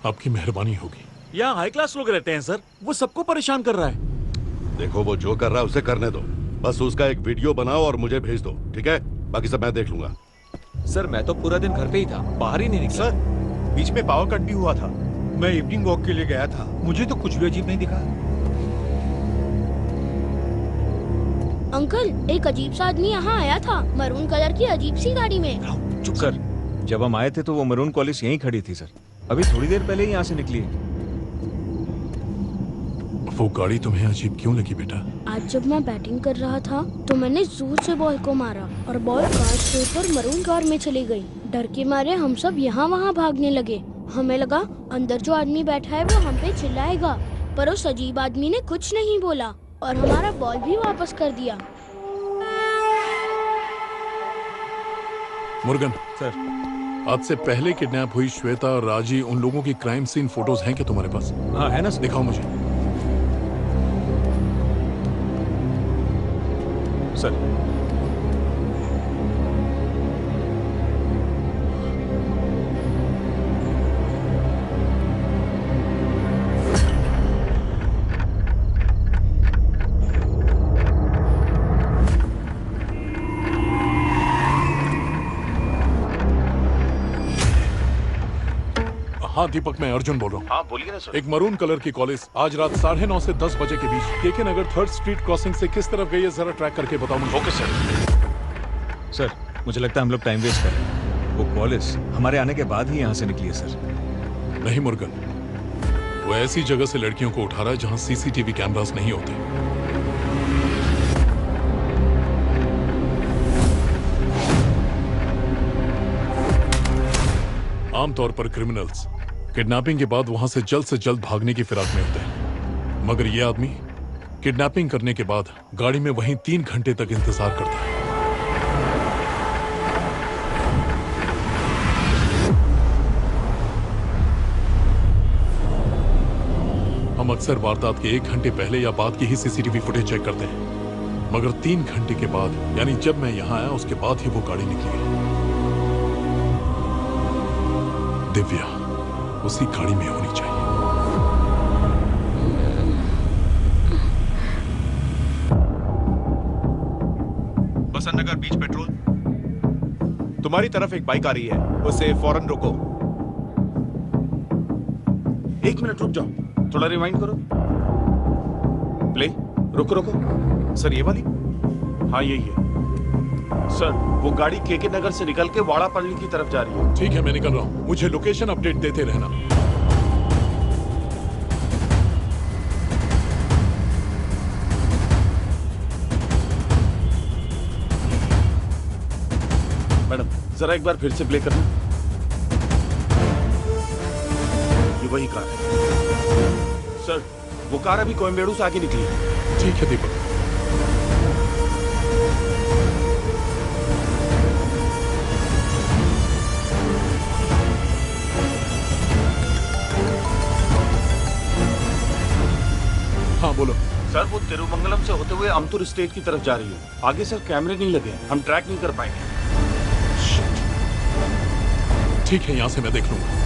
आपकी मेहरबानी होगी। यहाँ हाई क्लास लोग रहते हैं सर, वो सबको परेशान कर रहा है। देखो वो जो कर रहा है उसे करने दो, बस उसका एक वीडियो बनाओ और मुझे भेज दो, ठीक है? बाकी सब मैं देख लूंगा। सर मैं तो पूरा दिन घर पे ही था, बाहर ही नहीं निकला। सर बीच में पावर कट भी हुआ था। मैं इवनिंग वॉक के लिए गया था, मुझे तो कुछ भी अजीब नहीं दिखा। अंकल एक अजीब सा आदमी यहाँ आया था, मरून कलर की अजीब सी गाड़ी में। चुप सर, जब हम आए थे तो वो मरून कॉलेज यहीं खड़ी थी सर। अभी थोड़ी देर पहले ही यहाँ से निकली है। वो गाड़ी तुम्हें अजीब क्यों लगी बेटा? आज जब मैं बैटिंग कर रहा था तो मैंने जोर से बॉल को मारा और बॉल कार के ऊपर मरून कार में चली गई। डर के मारे हम सब यहाँ वहाँ भागने लगे। हमें लगा अंदर जो आदमी बैठा है वो हम पे चिल्लाएगा, पर उस अजीब आदमी ने कुछ नहीं बोला और हमारा बॉल भी वापस कर दिया। मुर्गन सर, आज से पहले किडनैप हुई श्वेता और राजी, उन लोगों की क्राइम सीन फोटोज हैं क्या तुम्हारे पास? हाँ है ना, दिखाओ मुझे। सर हाँ दीपक, मैं अर्जुन बोल रहा हूँ। हाँ बोलिए ना सर। एक मरून कलर की कॉलेज आज रात 9:30 से 10 बजे के बीच केके नगर 3rd स्ट्रीट क्रॉसिंग से किस तरफ गई है, जरा ट्रैक करके बताओ मुझे। Okay sir. सर मुझे लगता है हम लोग टाइम वेस्ट कर रहे हैं। वो कॉलेज हमारे आने के बाद ही यहाँ से निकली है सर। नहीं मुर्गन, वो ऐसी जगह से लड़कियों को उठा रहा है जहाँ सीसीटीवी कैमरास नहीं होते। आमतौर पर क्रिमिनल्स किडनैपिंग के बाद वहां से जल्द भागने की फिराक में होते हैं, मगर यह आदमी किडनैपिंग करने के बाद गाड़ी में वहीं 3 घंटे तक इंतजार करता है। हम अक्सर वारदात के 1 घंटे पहले या बाद की ही सीसीटीवी फुटेज चेक करते हैं, मगर 3 घंटे के बाद, यानी जब मैं यहां आया उसके बाद ही वो गाड़ी निकली। दिव्या उसी गाड़ी में होनी चाहिए। बसंत नगर बीच पेट्रोल। तुम्हारी तरफ एक बाइक आ रही है, उसे फौरन रोको। 1 मिनट रुक जाओ, थोड़ा रिवाइंड करो। प्ले। रुको रुको। सर ये वाली? हाँ यही है सर। वो गाड़ी केके नगर से निकल के वाड़ापल्ली की तरफ जा रही है। ठीक है, मैं निकल रहा हूं, मुझे लोकेशन अपडेट देते रहना। मैडम जरा एक बार फिर से प्ले करना। ये वही कार है सर। वो कार अभी कोयम्बेडू से आगे निकली है। ठीक है दीपक। हाँ बोलो सर, वो तिरुमंगलम से होते हुए अमतुर स्टेट की तरफ जा रही है। आगे सर कैमरे नहीं लगे, हम ट्रैक नहीं कर पाएंगे। ठीक है, यहां से मैं देख लूंगा।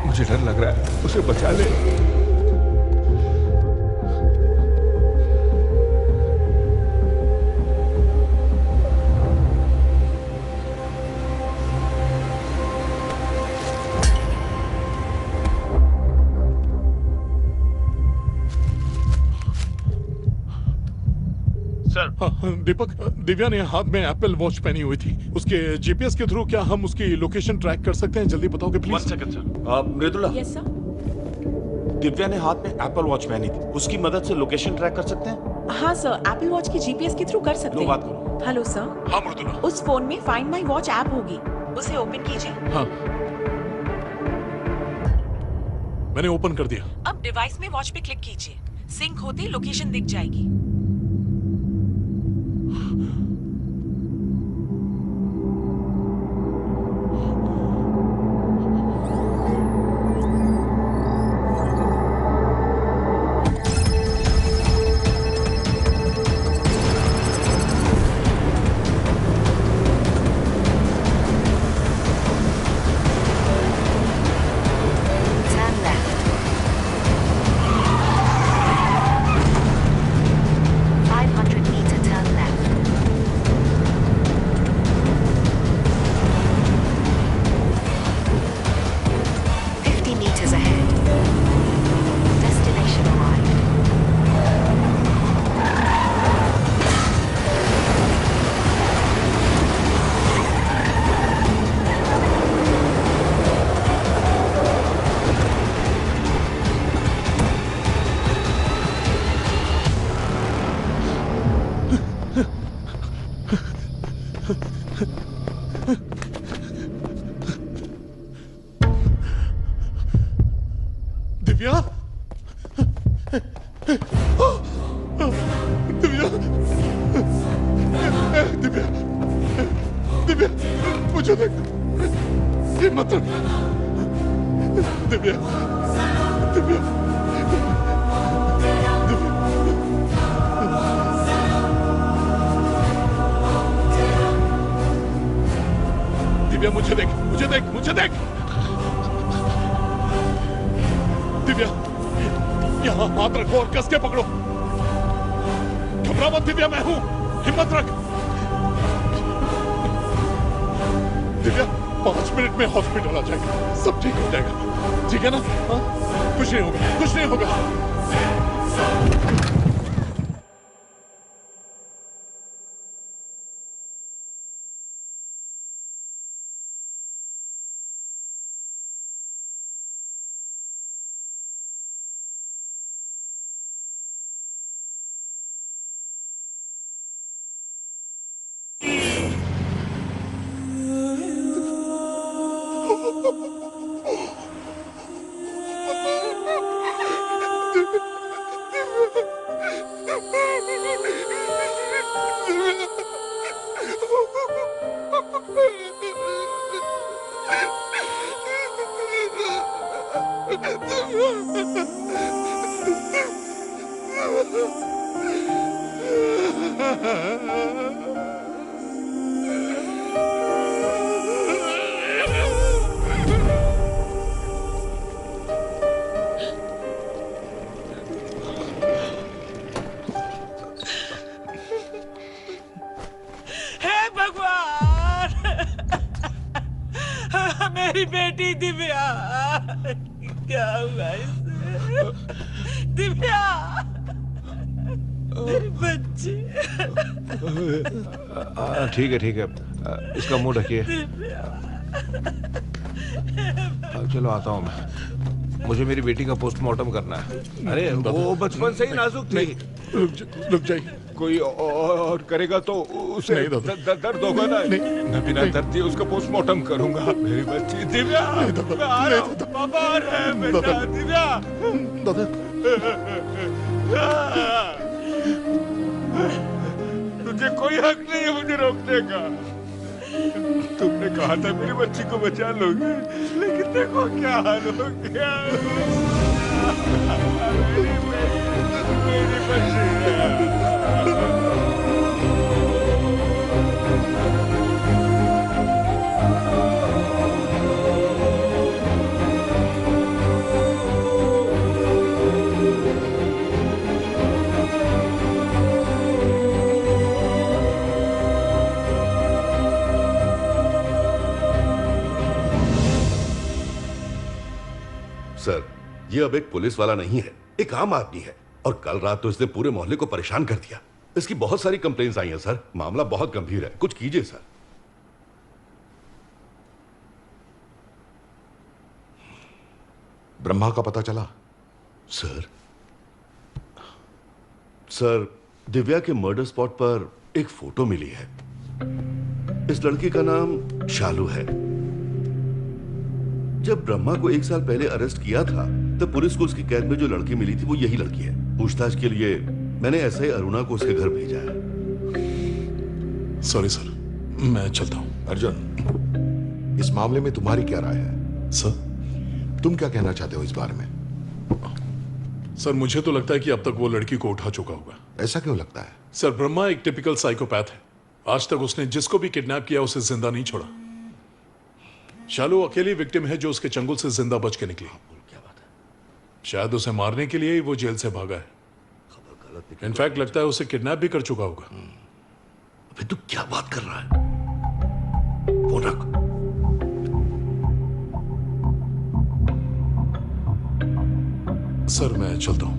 मुझे डर लग रहा है, उसे बचा ले। दीपक, दिव्या ने हाथ में एप्पल वॉच पहनी हुई थी। उसके जीपीएस के थ्रू क्या हम उसकी लोकेशन ट्रैक कर सकते हैं? जल्दी बताओगे please. 1 second sir. Mridula, yes sir. Divya ने हाथ में एप्पल वॉच पहनी थी, उसकी मदद से लोकेशन ट्रैक कर सकते हैं? हाँ सर, एप्पल वॉच की जीपीएस के थ्रू कर सकते हैं। बात करो। Hello sir. हाँ मृदुला। उस फोन में फाइंड माई वॉच ऐप होगी, उसे ओपन कीजिए। हाँ, मैंने ओपन कर दिया। अब डिवाइस में वॉच पे क्लिक कीजिए, सिंक होते लोकेशन दिख जाएगी। दिव्या, दिव्या, दिव्या, दिव्या, मुझे देख, हिम्मत रख, दिव्या, दिव्या, दिव्या, मुझे देख, मुझे देख, मुझे देख। दिव्या, यहाँ हाथ रखो और कस के पकड़ो। घबरा मत दिव्या, मैं हूं, हिम्मत रख। दिव्या, 5 मिनट में हॉस्पिटल आ जाएगा, सब ठीक हो जाएगा, ठीक है ना? हाँ? कुछ नहीं होगा, कुछ नहीं होगा। हे भगवान, मेरी बेटी दिव्या, क्या हुआ इसे? दिव्या, मेरी बच्ची। ठीक है ठीक है, इसका मुंह ढकिए। चलो आता हूँ मैं, मुझे मेरी बेटी का पोस्टमार्टम करना है। अरे वो बचपन से ही नाजुक थी। रुक जाइए, कोई और करेगा तो उसे दर्द होगा ना। मैं बिना दर्द दिए उसका पोस्टमार्टम करूंगा। मेरी बच्ची दिव्या, मैं आ रहा हूं। पापा आ रहे हैं बेटा। दिव्या तुझे कोई हक नहीं है मुझे रोकने का। तुमने कहा था मेरी बच्ची को बचा लोगे, लेकिन देखो क्या हाल हो गया। मेरी बच्ची सर, ये अब एक पुलिस वाला नहीं है, एक आम आदमी है। और कल रात तो इसने पूरे मोहल्ले को परेशान कर दिया। इसकी बहुत सारी कंप्लेंट्स आई हैं सर। मामला बहुत गंभीर है, कुछ कीजिए सर। ब्रह्मा का पता चला? सर, दिव्या के मर्डर स्पॉट पर एक फोटो मिली है। इस लड़की का नाम शालू है। जब ब्रह्मा को 1 साल पहले अरेस्ट किया था, तब पुलिस को उसकी कैद में जो लड़की मिली थी वो यही लड़की है। पूछताछ के लिए मैंने ऐसे ही अरुणा को उसके घर भेजा है। सॉरी सर, मैं चलता हूं। अर्जुन, इस मामले में तुम्हारी क्या राय है? सर, तुम क्या कहना चाहते हो इस बारे में? सर, मुझे तो लगता है कि अब तक वो लड़की को उठा चुका होगा। ऐसा क्यों लगता है? सर, ब्रह्मा एक टिपिकल साइकोपैथ है। आज तक उसने जिसको भी किडनैप किया उसे जिंदा नहीं छोड़ा। शालू अकेली विक्टिम है जो उसके चंगुल से जिंदा बच के निकली। शायद उसे मारने के लिए ही वो जेल से भागा है। इनफैक्ट लगता है उसे किडनैप भी कर चुका होगा। अबे तू क्या बात कर रहा है? फोन रख। सर, मैं चलता हूं।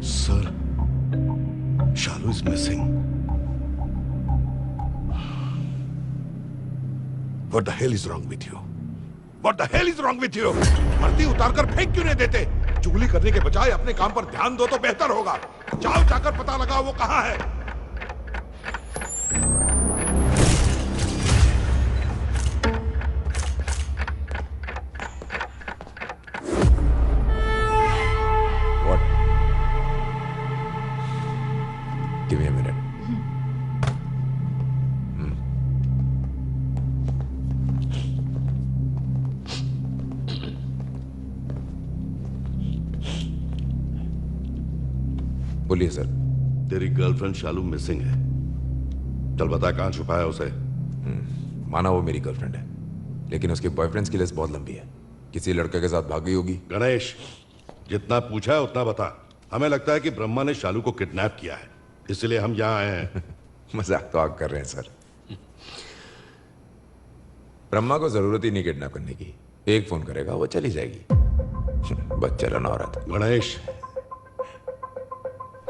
Sir, Shalu is missing. What the hell is wrong with you? What the hell is wrong with you? वर्दी उतारकर फेंक क्यों नहीं देते? चुगली करने के बजाय अपने काम पर ध्यान दो तो बेहतर होगा। जाओ, जाकर पता लगाओ वो कहां है। What? Give me a minute. बोलिए सर। तेरी गर्लफ्रेंड शालू मिसिंग है। चल बता कहां छुपा है उसे। माना वो मेरी गर्लफ्रेंड है, लेकिन उसके बॉयफ्रेंड्स की लिस्ट बहुत लंबी है। किसी लड़के के साथ भाग गई होगी। गणेश, जितना पूछा है उतना बता। हमें लगता है कि ब्रह्मा ने शालू को किडनैप किया है, इसलिए हम यहाँ आए हैं। मजाक तो आप कर रहे हैं सर। ब्रह्मा को जरूरत ही नहीं किडनैप करने की। एक फोन करेगा वो चली जाएगी। बच्चलन औरत। गणेश,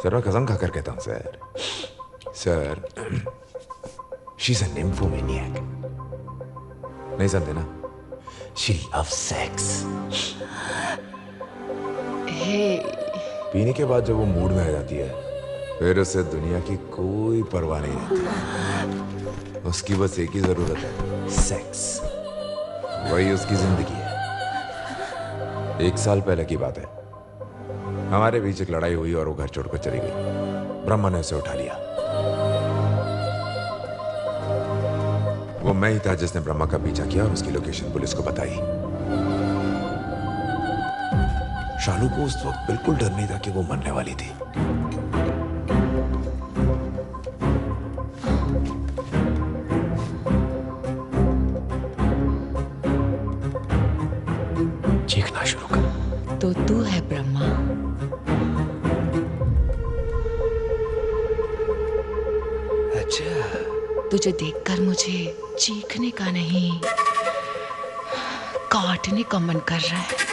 सर मैं कसम खाकर कहता हूं सर, शी इज अ निम्फोमैनियक। नहीं समझे ना? She loves sex. पीने के बाद जब वो मूड में आ जाती है फिर उसे दुनिया की कोई परवाह नहीं रहती। उसकी बस एक ही जरूरत है, सेक्स। वही उसकी जिंदगी है। 1 साल पहले की बात है, हमारे बीच एक लड़ाई हुई और वो घर छोड़कर चली गई। ब्रह्मा ने उसे उठा लिया। वो मैं ही था जिसने ब्रह्मा का पीछा किया और उसकी लोकेशन पुलिस को बताई। शालू को उस वक्त बिल्कुल डर नहीं था कि वो मरने वाली थी। चीखना शुरू कर। तो तू है ब्रह्मा। अच्छा, तुझे देखकर मुझे चीखने का नहीं, काटने का मन कर रहा है।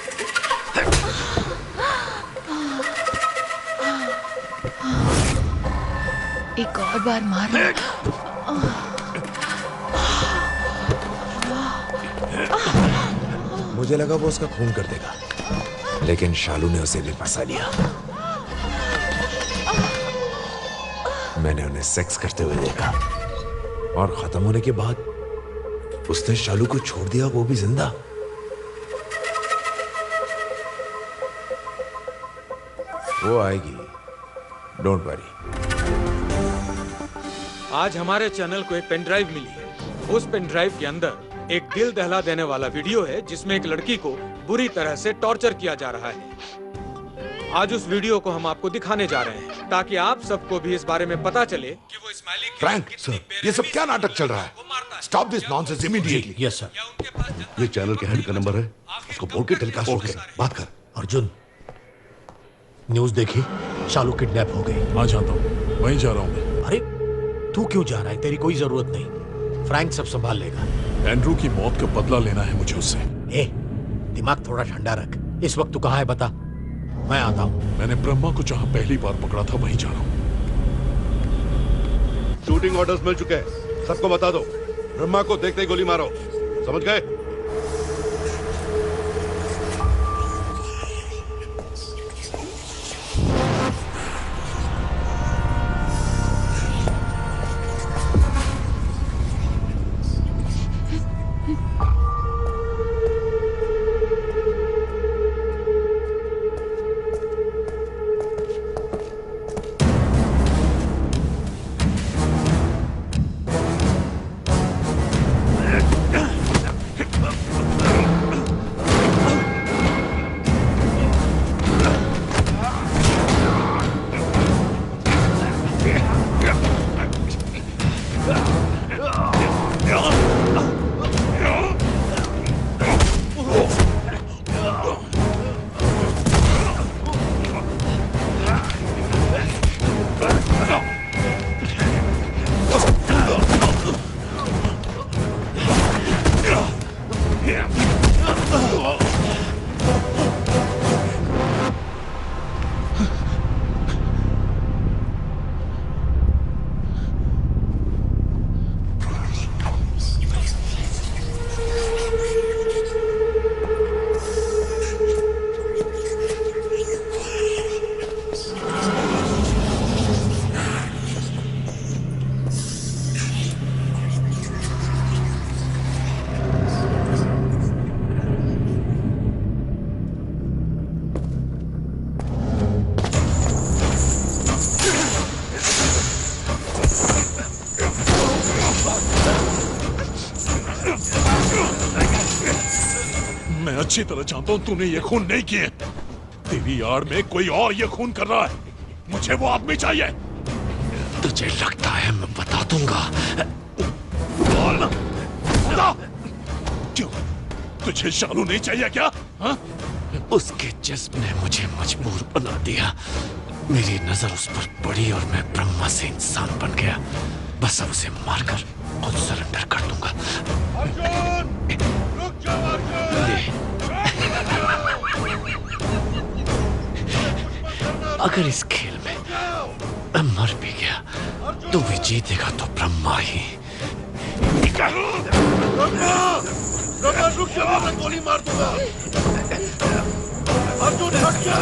एक और बार मार। मुझे लगा वो उसका खून कर देगा, लेकिन शालू ने उसे भी फंसा लिया। मैंने उन्हें सेक्स करते हुए देखा और खत्म होने के बाद उसने शालू को छोड़ दिया, वो भी जिंदा। वो आएगी, डोंट वरी। आज हमारे चैनल को एक पेन ड्राइव मिली है। उस पेन ड्राइव के अंदर एक दिल दहला देने वाला वीडियो है जिसमें एक लड़की को बुरी तरह से टॉर्चर किया जा रहा है। आज उस वीडियो को हम आपको दिखाने जा रहे हैं ताकि आप सबको भी इस बारे में पता चले कि वो स्माइली फ्रैंक सर, ये सब क्या नाटक चल रहा है? Stop this nonsense immediately. Yes sir. ये चैनल के हेड का नंबर है, उसको बोल के टेलीकास्ट हो गया। बात कर। अर्जुन, न्यूज़ देखी? शालू किडनैप हो गई। हाँ जानता हूँ, वहीं जा रहा हूँ मैं। अरे तू क्यों जा रहा है? तेरी कोई जरूरत नहीं, फ्रैंक सब संभाल लेगा। एंड्रू की मौत का बदला लेना है मुझे उससे। ए, दिमाग थोड़ा ठंडा रख। इस वक्त तू कहाँ है बता, मैं आता हूँ। मैंने ब्रह्मा को जहाँ पहली बार पकड़ा था वहीं जा रहा हूँ। शूटिंग ऑर्डर्स मिल चुके हैं, सबको बता दो। ब्रह्मा को देखते ही गोली मारो, समझ गए? मैं अच्छी तरह जानता हूं तूने ये खून नहीं किए। तेरी आड़ में कोई और ये खून कर रहा है। मुझे वो आदमी चाहिए। तुझे लगता है मैं बता दूंगा? क्यों? तुझे शालू नहीं चाहिए क्या? हा? उसके जिस्म ने मुझे मजबूर बना दिया। मेरी नजर उस पर पड़ी और मैं ब्रह्मा से इंसान बन गया। बस अब उसे मारकर खुद सरेंडर कर दूंगा। अर्जुन! अगर इस खेल में मैं मर भी गया तो भी जीतेगा तो ब्रह्मा ही। ब्रह्मा रुक जा, मैं गोली मार दूंगा। अर्जुन हट जा।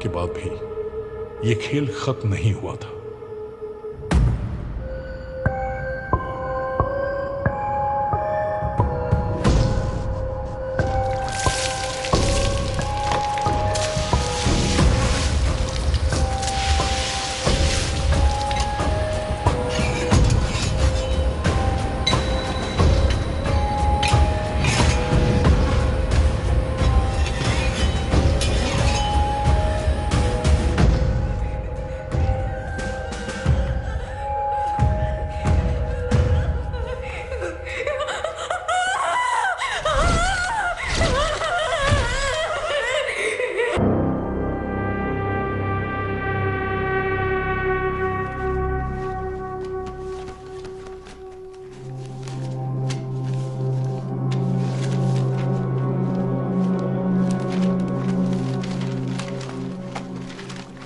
के बाद भी ये खेल खत्म नहीं हुआ था।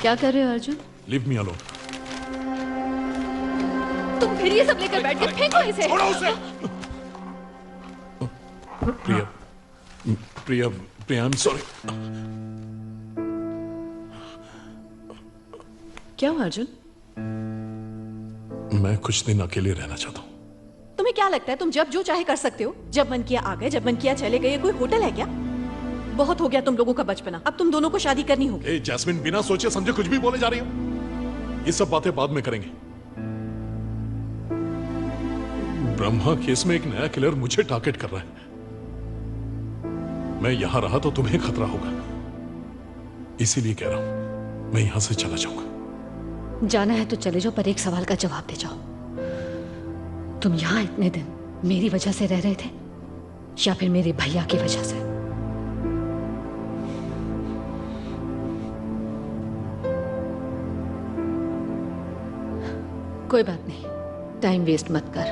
क्या कर रहे हो अर्जुन? Leave me alone. तुम फिर ये सब लेकर बैठ के फेंको इसे। छोड़ो उसे। प्रिया, प्रिया, प्रिया, आई एम सॉरी। क्या हुआ अर्जुन? मैं कुछ दिन अकेले रहना चाहता हूँ। तुम्हें क्या लगता है तुम जब जो चाहे कर सकते हो? जब मन किया आ गए, जब मन किया चले गए। कोई होटल है क्या? बहुत हो गया तुम लोगों का बचपना। अब तुम दोनों को शादी करनी होगी। ए जैस्मिन, बिना सोचे समझे कुछ भी बोले जा रही हो। ये सब बातें बाद में करेंगे। ब्रह्मा केस में एक नया किलर मुझे टारगेट कर रहा है। मैं यहां रहा तो तुम्हें खतरा होगा, इसीलिए कह रहा हूं मैं यहां से चला जाऊंगा। जाना है तो चले जाओ, पर एक सवाल का जवाब दे जाओ। तुम यहां इतने दिन मेरी वजह से रह रहे थे या फिर मेरे भैया की वजह से? कोई बात नहीं, टाइम वेस्ट मत कर।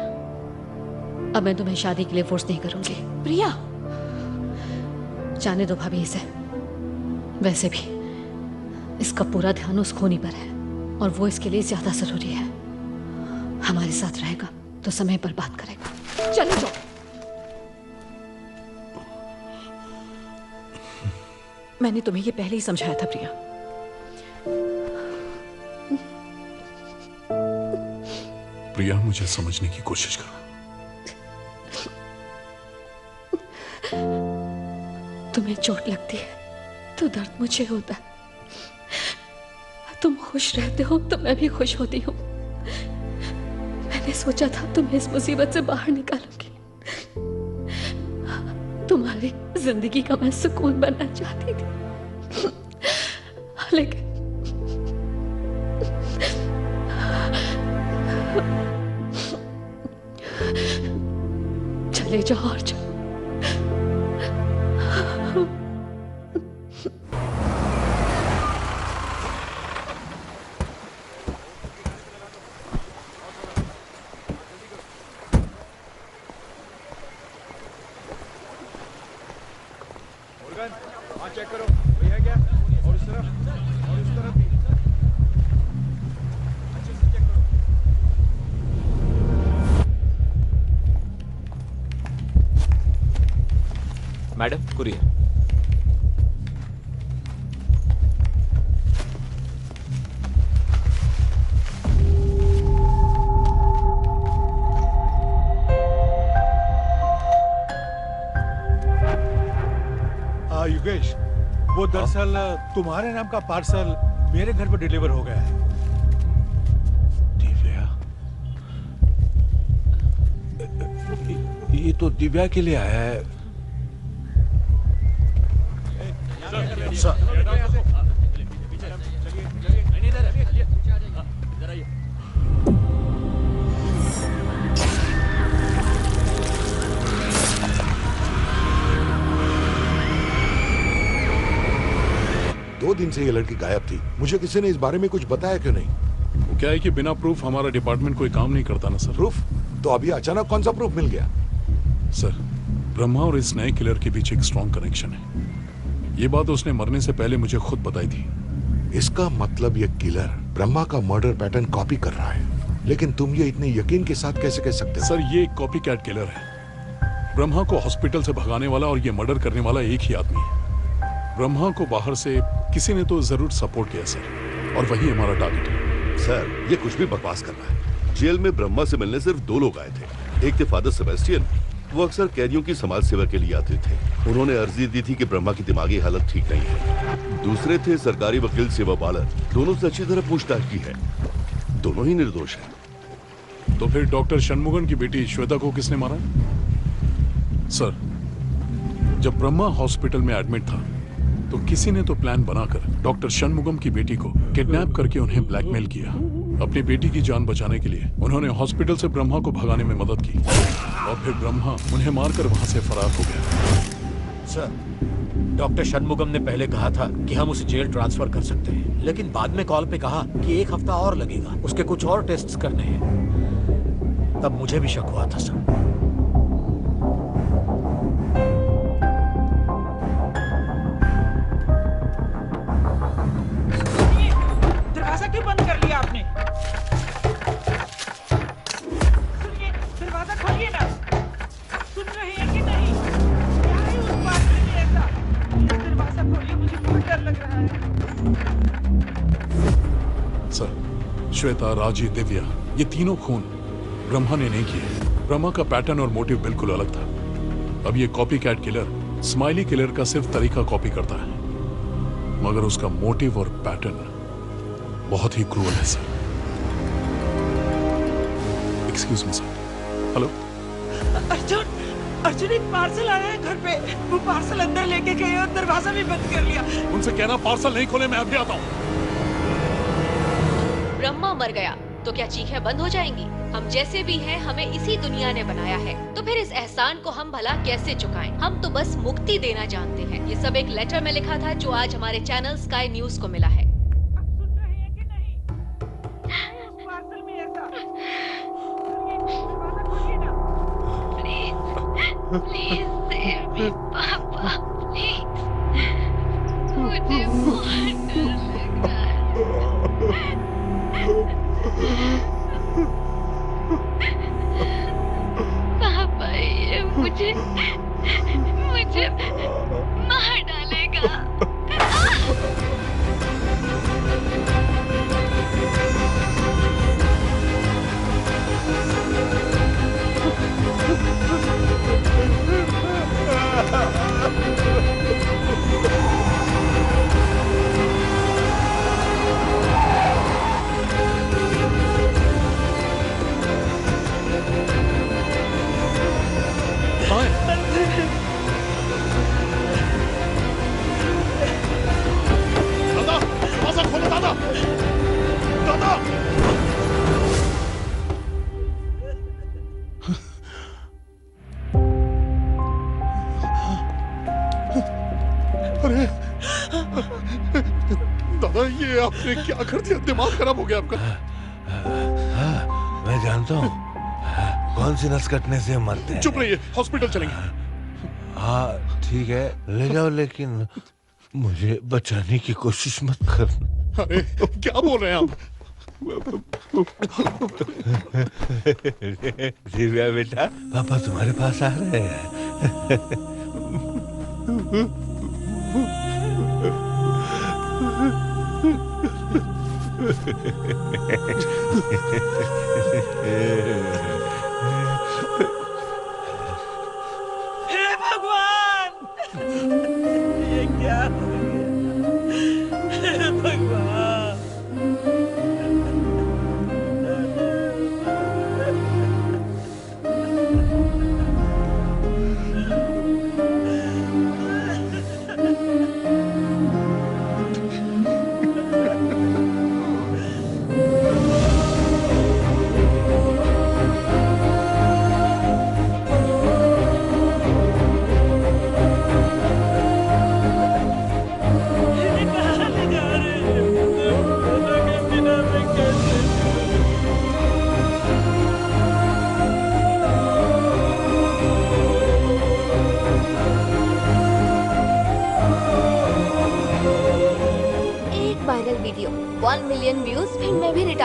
अब मैं तुम्हें शादी के लिए फोर्स नहीं करूंगी। प्रिया, जाने दो भाभी इसे। वैसे भी इसका पूरा ध्यान उस खूनी पर है और वो इसके लिए ज्यादा जरूरी है। हमारे साथ रहेगा तो समय पर बात करेगा। चलो जाओ। मैंने तुम्हें ये पहले ही समझाया था प्रिया। प्रिया, मुझे समझने की कोशिश करो। तुम्हें चोट लगती है तो दर्द मुझे होता है। तुम खुश रहते हो तो मैं भी खुश होती हूँ। मैंने सोचा था तुम्हें इस मुसीबत से बाहर निकालूंगी। तुम्हारी जिंदगी का मैं सुकून बनना चाहती थी, लेकिन चले जाओ और जाओ। चेक करो, वही है क्या? और इस तरफ भी अच्छे से चेक करो। Madam, courier. युगेश, वो दरअसल तुम्हारे नाम का पार्सल मेरे घर पर डिलीवर हो गया है। दिव्या, ये तो दिव्या के लिए आया है। दिन से ये लड़की गायब थी। मुझे किसी ने इस बारे में कुछ बताया क्यों नहीं? वो क्या है कि बिना प्रूफ हमारा डिपार्टमेंट कोई काम नहीं करता ना सर। प्रूफ? तो अभी अचानक कौन सा प्रूफ मिल गया? सर, ब्रह्मा और इस नए किलर के बीच एक स्ट्रॉन्ग कनेक्शन है। ये बात उसने मरने से पहले मुझे खुद बताई थी। इसका मतलब ये किलर ब्रह्मा का मर्डर पैटर्न कॉपी कर रहा है। लेकिन तुम ये इतने यकीन के साथ कैसे कह सकते हो? सर, ये एक कॉपी कैट किलर है। ब्रह्मा को हॉस्पिटल से भगाने वाला और ये मर्डर करने वाला एक ही आदमी है। ब्रह्मा को बाहर से किसी ने तो जरूर सपोर्ट किया सर, और वही हमारा टारगेट है। सर, ये कुछ भी बकवास कर रहा है। जेल में ब्रह्मा से मिलने सिर्फ 2 लोग आए थे। एक थे फादर सेबेस्टियन, वो अक्सर कैदियों की समाज सेवा के लिए आते थे। उन्होंने अर्जी दी थी कि ब्रह्मा की दिमागी हालत ठीक नहीं है। दूसरे थे सरकारी वकील सेवा बालन, दोनों से अच्छी तरह पूछताछ की है, दोनों ही निर्दोष हैं। तो फिर डॉक्टर शनमुगम की बेटी श्वेता को किसने मारा? सर, जब ब्रह्मा हॉस्पिटल में एडमिट था तो किसी ने तो प्लान बनाकर डॉक्टर शनमुगम की बेटी को किडनैप करके उन्हें ब्लैकमेल किया। अपनी बेटी की जान बचाने के लिए उन्होंने हॉस्पिटल से ब्रह्मा को भगाने में मदद की और फिर ब्रह्मा उन्हें मारकर वहां से फरार हो गया। सर, डॉक्टर शनमुगम ने पहले कहा था कि हम उसे जेल ट्रांसफर कर सकते हैं, लेकिन बाद में कॉल पे कहा कि 1 हफ्ता और लगेगा, उसके कुछ और टेस्ट्स करने हैं। तब मुझे भी शक हुआ था सर। दरवाजा क्यों बंद कर लिया आपने? सुनिए, दरवाजा खोलिए ना। सुन रहे हैं कि नहीं? क्या है उस बाथरूम में ऐसा? दरवाजा खोलिए, मुझे बहुत डर लग रहा है। सर, श्वेता, राजी, दिव्या, ये तीनों खून ब्रह्मा ने नहीं किए। ब्रह्मा का पैटर्न और मोटिव बिल्कुल अलग था। अब ये copy cat killer smiley killer का सिर्फ तरीका कॉपी करता है, मगर उसका मोटिव और पैटर्न बहुत ही क्रूअल है sir. Excuse me sir. Hello Arjun, Arjun, एक पार्सल आया है घर पे। वो पार्सल अंदर लेके गए और दरवाजा भी बंद कर लिया। उनसे कहना पार्सल नहीं खोले, मैं अभी आता हूँ। ब्रह्मा मर गया तो क्या चीखें बंद हो जाएंगी? हम जैसे भी हैं, हमें इसी दुनिया ने बनाया है, तो फिर इस एहसान को हम भला कैसे चुकाएं? हम तो बस मुक्ति देना जानते हैं। ये सब एक लेटर में लिखा था जो आज हमारे चैनल स्काई न्यूज को मिला है। Please save me, पापा, please. मुझे बहुत डर लग रहा है। पापा, ये मुझे मार डालेगा। दादा, दरवाजा खोलो दादा। दादा, अरे दादा, ये आपने क्या कर दिया? दिमाग खराब हो गया आपका। हाँ, मैं जानता हूँ कौन सी नस कटने से मरते हैं। चुप रहिए, हॉस्पिटल चलेंगे। हाँ ठीक है, ले जाओ, लेकिन मुझे बचाने की कोशिश मत करना। अरे क्या बोल रहे हैं आप? दिव्या बेटा, पापा तुम्हारे पास आ रहे हैं। हे भगवान, ये क्या हो गया? हे भगवान।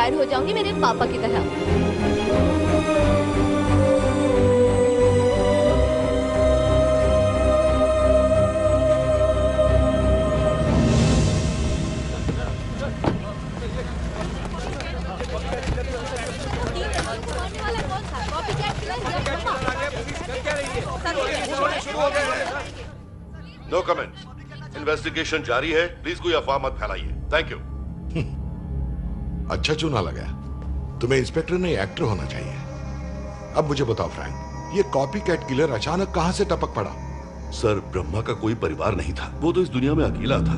इंस्पायर हो जाऊंगी मेरे पापा की तरह। No comment. इन्वेस्टिगेशन जारी है, प्लीज कोई अफवाह मत फैलाइए। Thank you. अच्छा चुना लगा। तुम्हें इंस्पेक्टर नहीं एक्टर होना चाहिए। अब मुझे बताओ फ्रैंक, ये कॉपी कैट किलर अचानक कहां से टपक पड़ा? सर, ब्रह्मा का कोई परिवार नहीं था, वो तो इस दुनिया में अकेला था।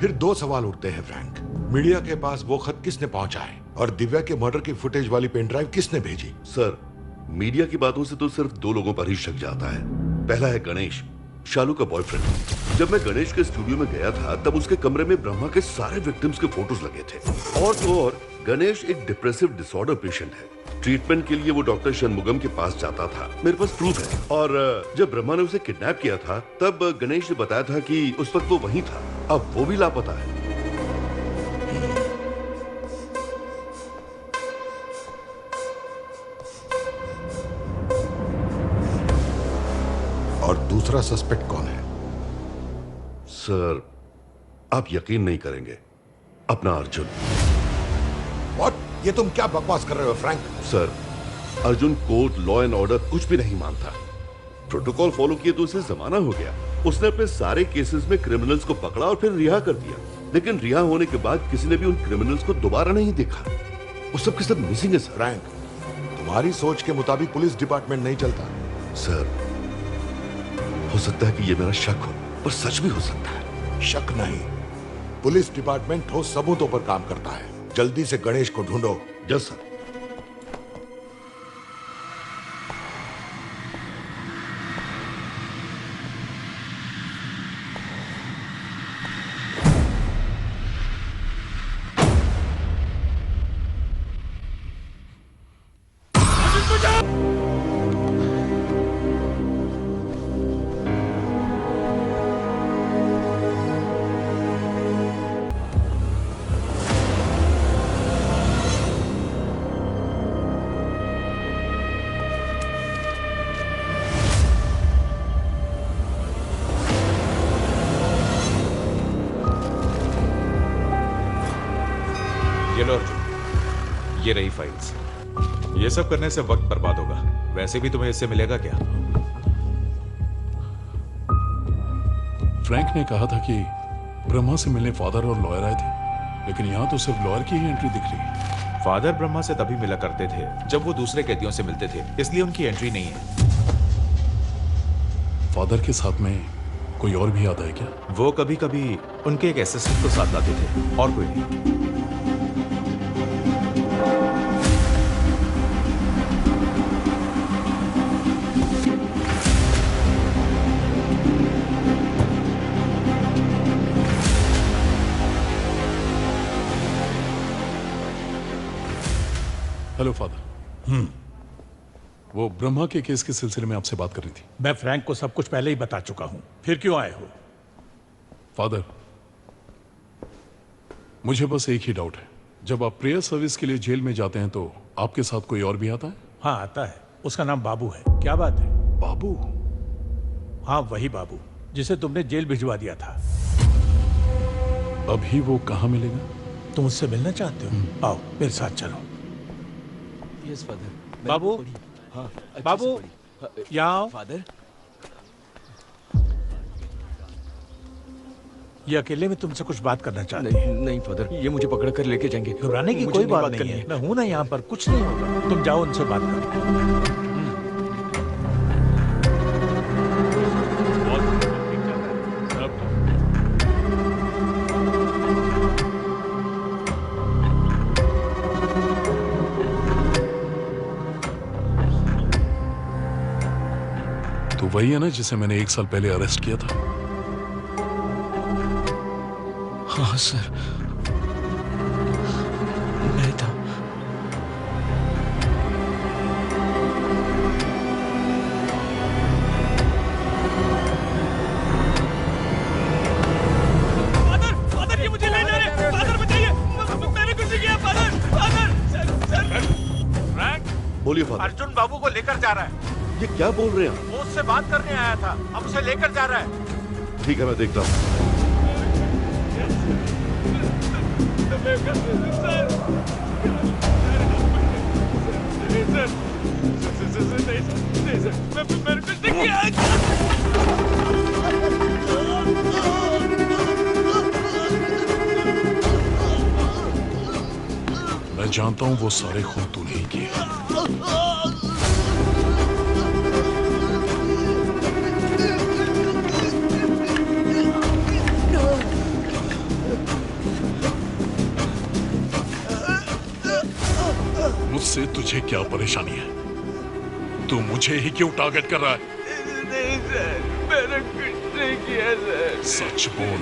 फिर दो सवाल उठते हैं फ्रैंक। मीडिया के पास वो खत किसने पहुंचाए और दिव्या के मर्डर की फुटेज वाली पेन ड्राइव किसने भेजी? सर, मीडिया की बातों से तो सिर्फ दो लोगों पर ही शक जाता है। पहला है गणेश, शालू का बॉयफ्रेंड। जब मैं गणेश के स्टूडियो में गया था तब उसके कमरे में ब्रह्मा के सारे विक्टिम्स के फोटोज लगे थे। और तो और गणेश एक डिप्रेसिव डिसऑर्डर पेशेंट है। ट्रीटमेंट के लिए वो डॉक्टर शनमुगम के पास जाता था, मेरे पास प्रूफ है। और जब ब्रह्मा ने उसे किडनैप किया था तब गणेश ने बताया था कि उस वक्त वो वहीं था। अब वो भी लापता है। और दूसरा सस्पेक्ट कौन है? सर, आप यकीन नहीं करेंगे, अपना अर्जुन। What? ये तुम क्या बकवास कर रहे हो Frank? Sir, Arjun court, law and order कुछ भी नहीं मानता। प्रोटोकॉल फॉलो किए तो उसे जमाना हो गया। उसने अपने सारे केसेस में क्रिमिनल्स को पकड़ा और फिर रिहा कर दिया। लेकिन रिहा होने के बाद किसी ने भी उन क्रिमिनल्स को दोबारा नहीं देखा। वो सब के सब मिसिंग है सर। फ्रैंक, तुम्हारी सोच के मुताबिक पुलिस डिपार्टमेंट नहीं चलता। सर, हो सकता है कि ये मेरा शक हो, पर सच भी हो सकता है। शक नहीं, पुलिस डिपार्टमेंट ठोस सबूतों पर काम करता है। जल्दी से गणेश को ढूंढो। Yes sir. ये लो अर्जुन, ये रही फाइल्स। ये सब करने से वक्त बर्बाद होगा। वैसे भी तुम्हें इससे मिलेगा क्या? फ्रैंक ने कहा था कि ब्रह्मा से मिलने फादर और लॉयर आए थे, लेकिन यहाँ तो सिर्फ लॉयर की ही एंट्री दिख रही है। फादर ब्रह्मा से तभी मिला करते थे जब वो दूसरे कैदियों से मिलते थे, इसलिए उनकी एंट्री नहीं है। फादर के साथ में कोई और भी आता है क्या? वो कभी कभी उनके एक असिस्टेंट को साथ लाते थे, और कोई नहीं। Hello father. वो ब्रह्मा के केस के सिलसिले में आपसे बात करनी थी। मैं फ्रैंक को सब कुछ पहले ही बता चुका हूं, फिर क्यों आए हो? फादर, मुझे बस एक ही डाउट है। जब आप प्रेयर सर्विस के लिए जेल में जाते हैं तो आपके साथ कोई और भी आता है? हाँ, आता है। उसका नाम बाबू है। क्या बात है? बाबू? हाँ, वही बाबू जिसे तुमने जेल भिजवा दिया था। अभी वो कहाँ मिलेगा? तुम उससे मिलना चाहते हो? आओ मेरे साथ चलो। Yes father. बाबू, हाँ, बाबू, यहाँ आओ। फादर, ये अकेले में तुमसे कुछ बात करना चाहते हैं। नहीं फादर, ये मुझे पकड़ कर लेके जाएंगे। घबराने की कोई बात नहीं है। मैं हूं ना यहाँ पर, कुछ नहीं होगा। तुम जाओ उनसे बात करो। तो वही है ना जिसे मैंने 1 साल पहले अरेस्ट किया था? हाँ सर, मैं था। फादर, फादर ये मुझे ले जा रहे हैं। फादर बचाइए, मैंने कुछ नहीं किया। फादर बोलिए फादर। अर्जुन बाबू को लेकर जा रहा है। ये क्या बोल रहे हैं? वो उससे बात करने आया था, अब उसे लेकर जा रहा है। ठीक है, मैं देखता हूँ। मैं जानता हूं वो सारे खून तूने ही किए। मुझसे तुझे क्या परेशानी है? तू मुझे ही क्यों टारगेट कर रहा है? नहीं सर, मैंने कुछ नहीं किया सर। सच बोल।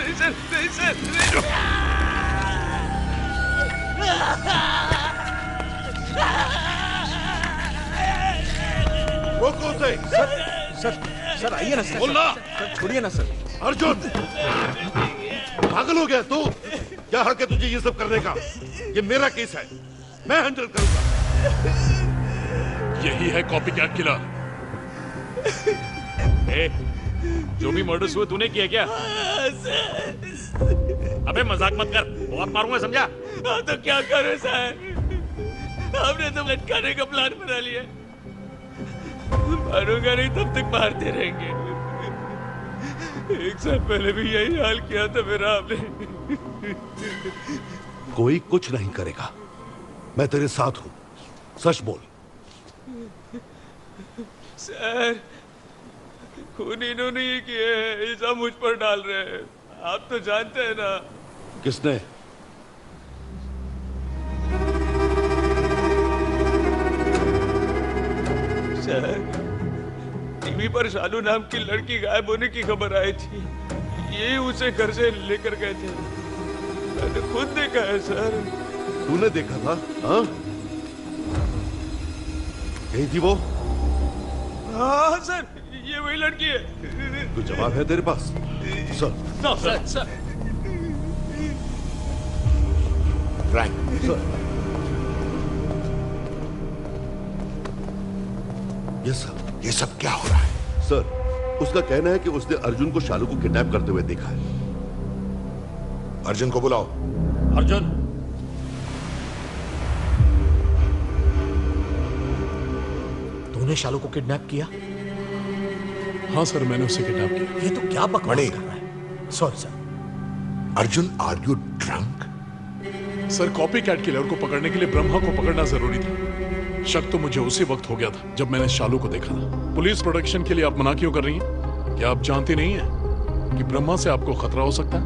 नहीं सर, नहीं सर। रोको उसे। सर आइए ना सर। बोलना। सर छोड़िए ना सर। अर्जुन, पागल हो गया तू? क्या हक है तुझे ये सब करने का? ये मेरा केस है, मैं हैंडल करूंगा। यही है कॉपी कैट किलर। जो भी मर्डर्स हुए तूने किया क्या? अबे मजाक मत कर, बहुत मारूंगा समझा? हाँ तो क्या करो सर, हमने तो लटकाने का प्लान बना लिया। मारूंगा नहीं तब तक मारते रहेंगे। एक साल पहले भी यही हाल किया था मेरा आपने। कोई कुछ नहीं करेगा, मैं तेरे साथ हूं। सच बोल। सर खून इन्होंने ही किए हैं, इल्जाम मुझ पर डाल रहे हैं। आप तो जानते हैं ना। किसने? सर टीवी पर शालू नाम की लड़की गायब होने की खबर आई थी, ये उसे घर से लेकर गए थे। मैंने खुद देखा है सर। तूने देखा था? हाँ? यही थी वो? हाँ सर, ये वही लड़की है। कोई जवाब है तेरे पास? Sir. No sir. Frank, sir. Yes sir. ये सब क्या हो रहा है? सर, उसका कहना है कि उसने अर्जुन को शालू को किडनैप करते हुए देखा है। अर्जुन को बुलाओ। अर्जुन, तूने शालू को किडनैप किया? हाँ सर, मैंने उसे किडनैप किया। ये तो क्या बकवास कर रहा है? Sorry sir. Arjun, are you drunk? Sir, copy cat killer को पकड़ने के लिए ब्रह्मा को पकड़ना जरूरी था। शक तो मुझे उसी वक्त हो गया था जब मैंने शालू को देखा था। पुलिस प्रोटेक्शन के लिए आप मना क्यों कर रही हैं? क्या आप जानती नहीं हैं कि ब्रह्मा से आपको खतरा हो सकता है?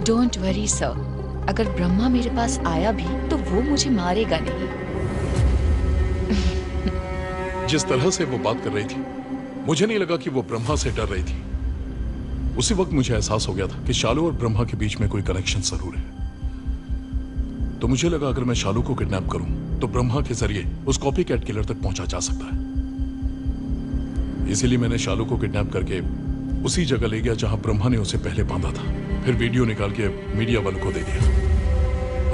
डोंट वरी सर, अगर ब्रह्मा मेरे पास आया भी तो वो मुझे मारेगा नहीं। जिस तरह से वो बात कर रही थी, मुझे नहीं लगा कि वो ब्रह्मा से डर रही थी। उसी वक्त मुझे एहसास हो गया था कि शालू और ब्रह्मा के बीच में कोई कनेक्शन जरूर है। तो मुझे लगा अगर मैं शालू को किडनैप करूं तो ब्रह्मा के जरिए उस कॉपी कैट किलर तक पहुंचा जा सकता है। इसीलिए मैंने शालू को किडनैप करके उसी जगह ले गया जहां ब्रह्मा ने उसे पहले बांधा था। फिर वीडियो निकाल के मीडिया वालों को दे दिया।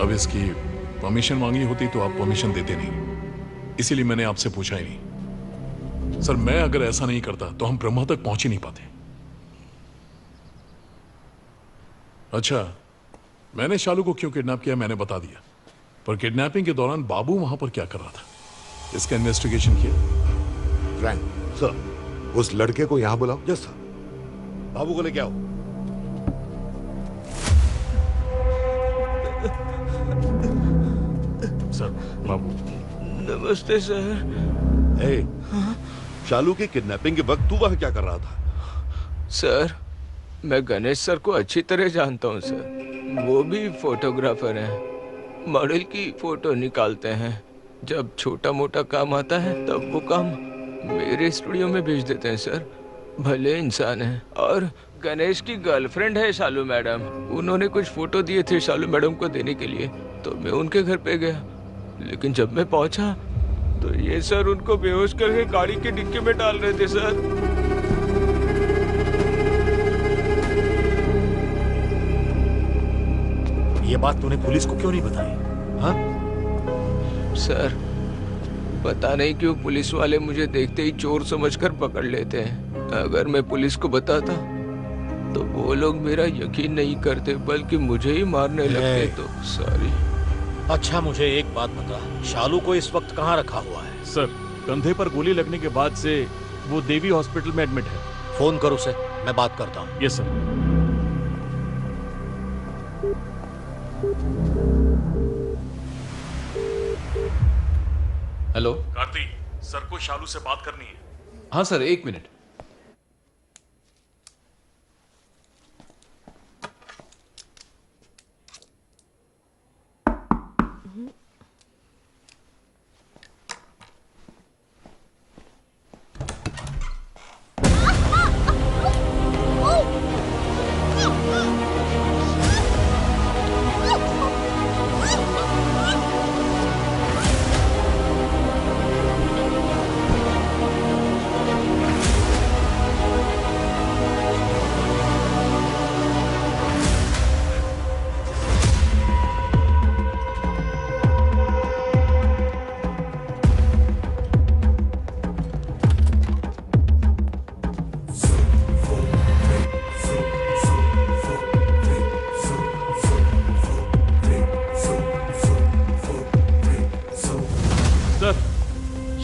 अब इसकी परमिशन मांगी होती तो आप परमिशन देते नहीं, इसीलिए मैंने आपसे पूछा ही नहीं। सर, मैं अगर ऐसा नहीं करता तो हम ब्रह्मा तक पहुंच ही नहीं पाते। अच्छा, मैंने शालू को क्यों किडनैप किया मैंने बता दिया, पर किडनैपिंग के दौरान बाबू वहां पर क्या कर रहा था, इसका इन्वेस्टिगेशन किया। फ्रैंक सर, उस लड़के को यहां बुलाओ। Yes sir. बाबू को लेके आओ। सर, बाबू। नमस्ते सर। ए, शालू के किडनैपिंग के वक्त तू वहां क्या कर रहा था? सर, मैं गणेश सर को अच्छी तरह जानता हूँ सर। वो भी फोटोग्राफर हैं, मॉडल की फोटो निकालते हैं। जब छोटा मोटा काम आता है तब वो काम मेरे स्टूडियो में भेज देते हैं सर। भले इंसान हैं। और गणेश की गर्लफ्रेंड है शालू मैडम, उन्होंने कुछ फोटो दिए थे शालू मैडम को देने के लिए, तो मैं उनके घर पे गया। लेकिन जब मैं पहुंचा तो ये सर उनको बेहोश करके गाड़ी की डिक्की में डाल रहे थे सर। बात तूने पुलिस को क्यों नहीं बताई? हाँ? सर, पता नहीं क्यों पुलिस वाले मुझे देखते ही चोर समझकर पकड़ लेते हैं। अगर मैं पुलिस को बताता तो वो लोग मेरा यकीन नहीं करते बल्कि मुझे ही मारने लगते। तो सॉरी। अच्छा मुझे एक बात बता, शालू को इस वक्त कहाँ रखा हुआ है? सर, कंधे पर गोली लगने के बाद से वो देवी हॉस्पिटल में एडमिट है। फोन करो उसे, मैं बात करता हूँ। Yes sir. Hello Karti, sir को शालू से बात करनी है। हाँ सर, 1 मिनट।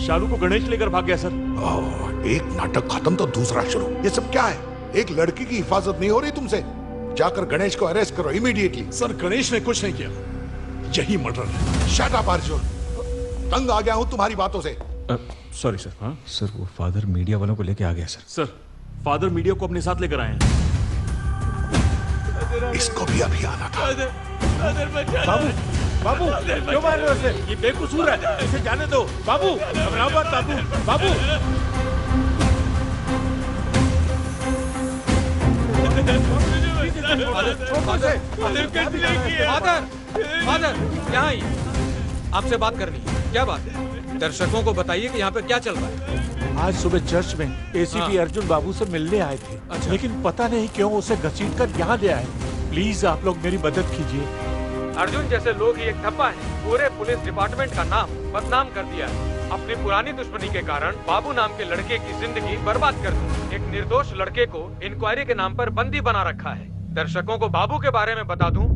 शालू को गणेश लेकर भाग गया सर। एक नाटक खत्म तो दूसरा शुरू। ये सब क्या है? एक लड़की की हिफाजत नहीं हो रही तुमसे? जाकर गणेश को अरेस्ट करो इमीडिएटली। सर, गणेश ने कुछ नहीं किया, यही मर्डर है। शट अप अर्जुन, तंग आ गया हूं तुम्हारी बातों से। Sorry sir. हाँ सर, वो फादर मीडिया वालों को लेके आ गया सर। सर, फादर मीडिया को अपने साथ लेकर आए हैं। इसको भी अभी आना था। बाबू, बाबू क्यों मार रहे हो उसे? ये बेकसूर है, इसे जाने दो। बाबू घबराओ मत। बाबू, बाबू फादर, यहाँ आइए, आपसे बात करनी है। क्या बात है? दर्शकों को बताइए कि यहाँ पे क्या चल रहा है। आज सुबह चर्च में एसीपी अर्जुन बाबू से मिलने आए थे। अच्छा। लेकिन पता नहीं क्यों उसे घसीटकर यहाँ ले आए। प्लीज आप लोग मेरी मदद कीजिए। अर्जुन जैसे लोग ही एक ठप्पा है, पूरे पुलिस डिपार्टमेंट का नाम बदनाम कर दिया है। अपनी पुरानी दुश्मनी के कारण बाबू नाम के लड़के की जिंदगी बर्बाद कर दी। एक निर्दोष लड़के को इंक्वायरी के नाम पर बंदी बना रखा है। दर्शकों को बाबू के बारे में बता दूं,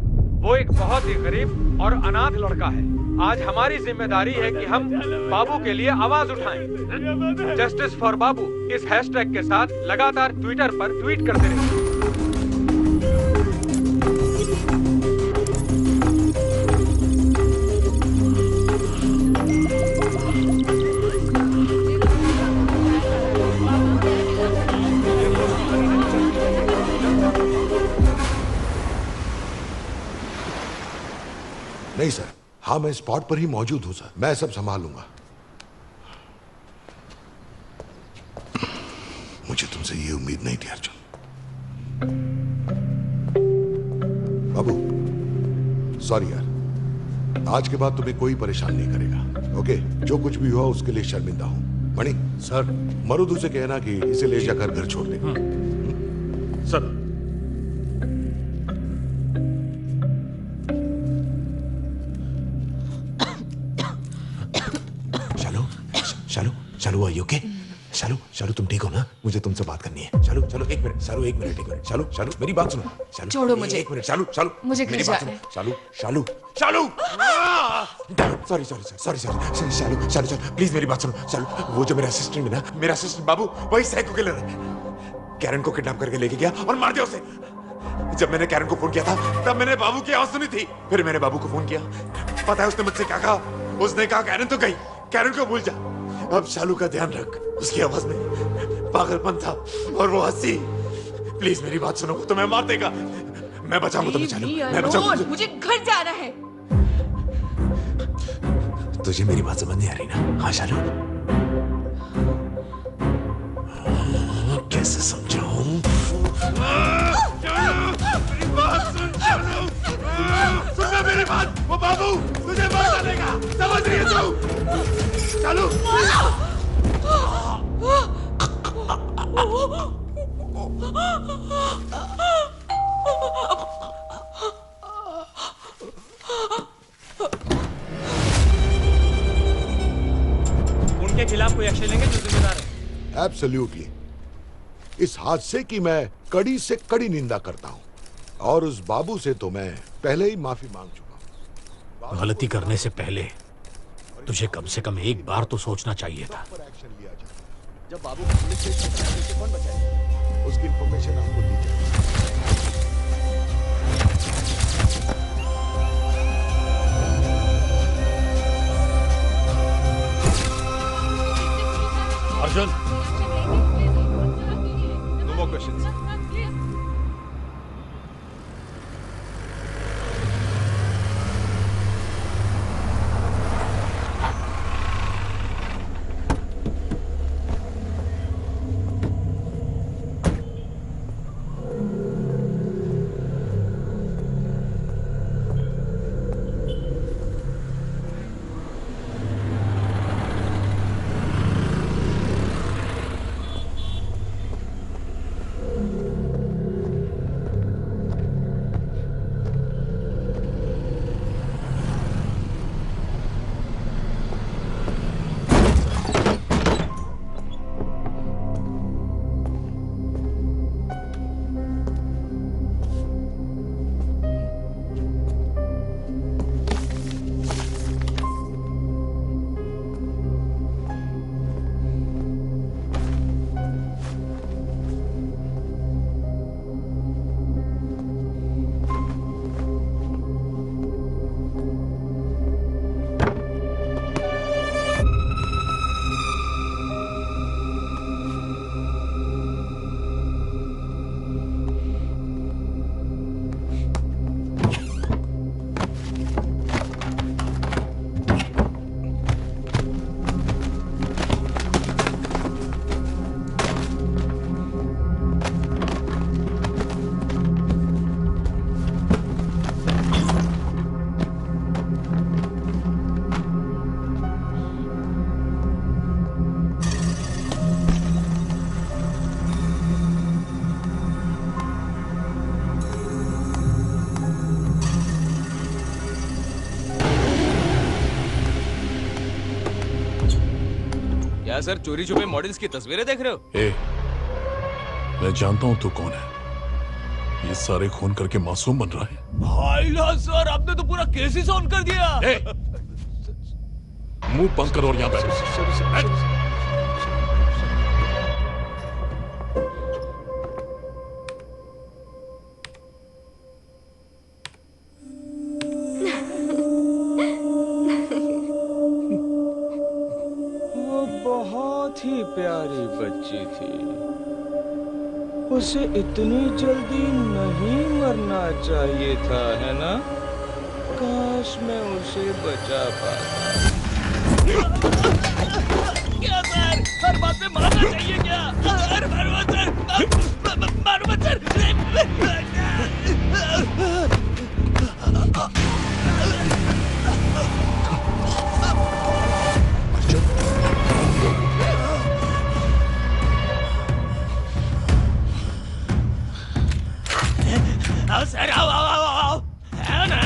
वो एक बहुत ही गरीब और अनाथ लड़का है। आज हमारी जिम्मेदारी है कि हम बाबू के लिए आवाज उठाएं। जस्टिस फॉर बाबू इस हैशटैग के साथ लगातार ट्विटर पर ट्वीट करते रहिए। नहीं सर, हाँ मैं स्पॉट पर ही मौजूद हूं सर। मैं सब संभाल लूंगा। मुझे तुमसे ये उम्मीद नहीं थी अर्जुन। बाबू सॉरी यार, आज के बाद तुम्हें कोई परेशान नहीं करेगा। ओके, जो कुछ भी हुआ उसके लिए शर्मिंदा हूं। मणि सर, मरुदू से कहना कि इसे ले जाकर घर छोड़ दे। Sir, Shalu are you okay? Shalu तुम ठीक हो ना? मुझे तुमसे बात करनी है। शालू एक मिनट। शालू मेरी बात सुनो। शालू छोड़ो मुझे। एक मिनट। शालू मुझे घर मेरी बात जाना है। सुनो। शालू सॉरी शालू प्लीज मेरी बात सुनो। शालू, वो जो मेरा असिस्टेंट है ना, मेरा असिस्टेंट बाबू, वही साइको किलर है। कैरन को किडनैप करके लेके गया और मार दिया उसे। जब मैंने कैरन को फोन किया था तब मैंने बाबू की आवाज सुनी थी। फिर मैंने बाबू को फोन किया। पता है उसने मुझसे क्या कहा? उसने कहा कैरन तो गई, कैरन को भूल जा। अब शालू का ध्यान रख। उसकी आवाज में पागलपन था और वो हंसी। प्लीज मेरी बात सुनो, तो मैं मार देगा। मैं बचाऊंगा तुम्हें शालू, मैं बचाऊंगा। मुझे घर जाना है। तुझे मेरी बात समझ नहीं आ रही ना? हाँ शालू, कैसे समझाऊं? सुनना मेरी बात। वो बाबू तुझे मार डालेगा, समझ रही है तू? चालू कोई एक्शन लेंगे जो जिम्मेदार है। एब्सोल्युटली। इस हादसे की मैं कड़ी से कड़ी निंदा करता हूँ और उस बाबू से तो मैं पहले ही माफी मांग चुका हूँ। गलती करने से पहले तुझे कम से कम एक बार तो सोचना चाहिए था। जब बाबू को पुलिस स्टेशन पहुंचाने से कौन बचाएगा? उसकी इंफॉर्मेशन आपको दी जाएगी। Arjun, no more questions. क्या सर चोरी छुपे मॉडल्स की तस्वीरें देख रहे हो? मैं जानता हूं तू कौन है। ये सारे खून करके मासूम बन रहा है। भाईला सर, आपने तो पूरा केस ही ऑन कर दिया। मुंह बंद कर और यहाँ बैठ। बहुत ही प्यारी बच्ची थी, उसे इतनी जल्दी नहीं मरना चाहिए था, है ना? काश मैं उसे बचा पाता। क्या सर, हर बात में मारना चाहिए क्या? मारो मत सर, मारो मत सर। आओ सर, आओ आओ आओ आओ, आओ ना।